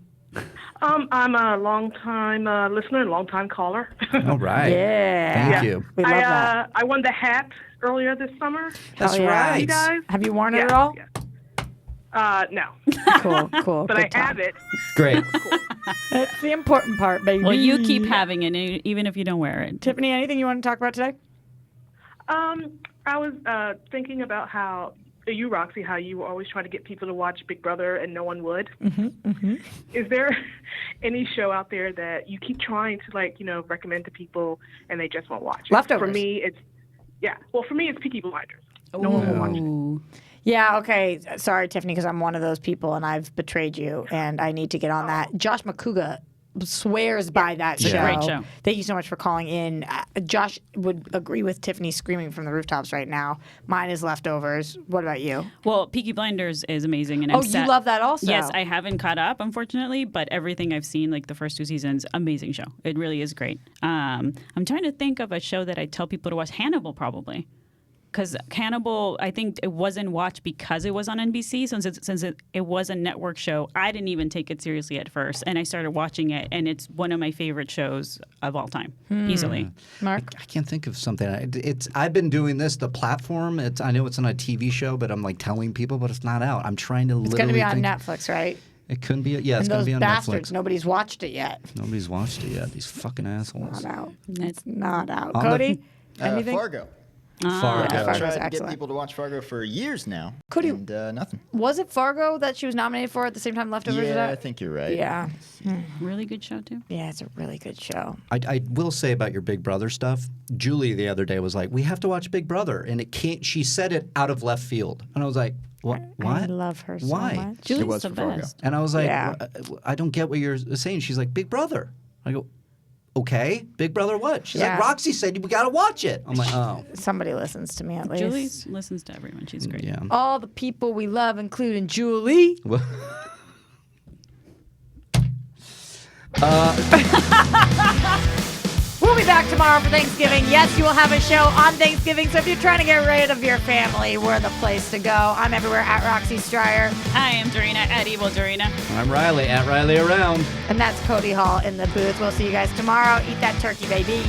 [SPEAKER 10] I'm a long-time listener, long-time caller.
[SPEAKER 2] All right.
[SPEAKER 1] Yeah.
[SPEAKER 2] Thank you.
[SPEAKER 1] We love that.
[SPEAKER 10] I won the hat earlier this summer.
[SPEAKER 2] That's
[SPEAKER 1] Hell yeah.
[SPEAKER 2] right.
[SPEAKER 10] You guys?
[SPEAKER 1] Have you worn it
[SPEAKER 10] Yeah,
[SPEAKER 1] at all?
[SPEAKER 10] yeah. No,
[SPEAKER 1] Cool.
[SPEAKER 10] but
[SPEAKER 1] Good
[SPEAKER 10] I have
[SPEAKER 1] time.
[SPEAKER 10] it.
[SPEAKER 2] Great.
[SPEAKER 1] That's the important part, baby.
[SPEAKER 3] Well, you keep having it, even if you don't wear it.
[SPEAKER 1] Tiffany, anything you want to talk about today?
[SPEAKER 10] I was thinking about how you, Roxy, how you were always trying to get people to watch Big Brother and no one would. Is there any show out there that you keep trying to recommend to people and they just won't watch it?
[SPEAKER 1] Leftovers.
[SPEAKER 10] For me, it's Peaky Blinders. No one will watch it.
[SPEAKER 3] Ooh.
[SPEAKER 1] Yeah, okay. Sorry, Tiffany, because I'm one of those people and I've betrayed you and I need to get on that. Josh McCouga swears by that
[SPEAKER 3] It's
[SPEAKER 1] show.
[SPEAKER 3] a great show.
[SPEAKER 1] Thank you so much for calling in. Josh would agree with Tiffany screaming from the rooftops right now. Mine is Leftovers. What about you?
[SPEAKER 3] Well, Peaky Blinders is amazing, and
[SPEAKER 1] Oh, you love that also?
[SPEAKER 3] Yes, I haven't caught up, unfortunately, but everything I've seen, like the first 2 seasons, amazing show. It really is great. I'm trying to think of a show that I tell people to watch. Hannibal, probably. Because Hannibal, I think it wasn't watched because it was on NBC. Since it was a network show, I didn't even take it seriously at first. And I started watching it, and it's one of my favorite shows of all time, easily.
[SPEAKER 1] Mark?
[SPEAKER 2] I can't think of something. I've been doing this. The platform. I know it's on a TV show, but I'm like telling people, but it's not out. I'm trying to
[SPEAKER 1] It's
[SPEAKER 2] literally.
[SPEAKER 1] going to be on
[SPEAKER 2] think,
[SPEAKER 1] Netflix, right?
[SPEAKER 2] It couldn't be. Yeah, it's
[SPEAKER 1] And
[SPEAKER 2] going to
[SPEAKER 1] those
[SPEAKER 2] be on
[SPEAKER 1] bastards,
[SPEAKER 2] Netflix.
[SPEAKER 1] nobody's watched it yet.
[SPEAKER 2] Nobody's watched it yet. These fucking assholes.
[SPEAKER 1] Not out. It's not out.
[SPEAKER 2] On the-
[SPEAKER 1] Cody? Anything?
[SPEAKER 4] Fargo.
[SPEAKER 2] Fargo.
[SPEAKER 1] Yeah,
[SPEAKER 4] I've
[SPEAKER 1] Fargo's
[SPEAKER 4] tried to get
[SPEAKER 1] excellent.
[SPEAKER 4] people to watch Fargo for years now.
[SPEAKER 1] Cody-
[SPEAKER 4] and nothing.
[SPEAKER 1] Was it Fargo that she was nominated for at the same time Leftovers was
[SPEAKER 4] Yeah, I
[SPEAKER 1] out?
[SPEAKER 4] think you're right.
[SPEAKER 1] Yeah.
[SPEAKER 3] Really good show, too.
[SPEAKER 1] Yeah, it's a really good show.
[SPEAKER 2] I will say about your Big Brother stuff. Julie the other day was like, "We have to watch Big Brother," and it can't. She said it out of left field, and I was like, "What?
[SPEAKER 1] I
[SPEAKER 2] What?
[SPEAKER 1] love her so
[SPEAKER 2] Why?"
[SPEAKER 1] much.
[SPEAKER 3] Julie's
[SPEAKER 4] was
[SPEAKER 3] the
[SPEAKER 4] for Fargo.
[SPEAKER 3] best.
[SPEAKER 2] And I was like,
[SPEAKER 1] Yeah.
[SPEAKER 2] I don't get what you're saying. She's like, Big Brother. I go, okay, Big Brother what? She's
[SPEAKER 1] Yeah.
[SPEAKER 2] like, Roxy said we got to watch it. I'm like, oh.
[SPEAKER 1] Somebody listens to me at least.
[SPEAKER 3] Julie listens to everyone. She's great.
[SPEAKER 2] Yeah.
[SPEAKER 1] All the people we love, including Julie.
[SPEAKER 2] Well,
[SPEAKER 1] We'll be back tomorrow for Thanksgiving. Yes, you will have a show on Thanksgiving. So if you're trying to get rid of your family, we're the place to go. I'm everywhere at Roxy Stryer.
[SPEAKER 3] I am Dorina at Evil Dorina.
[SPEAKER 2] I'm Riley, at Riley Around.
[SPEAKER 1] And that's Cody Hall in the booth. We'll see you guys tomorrow. Eat that turkey, baby.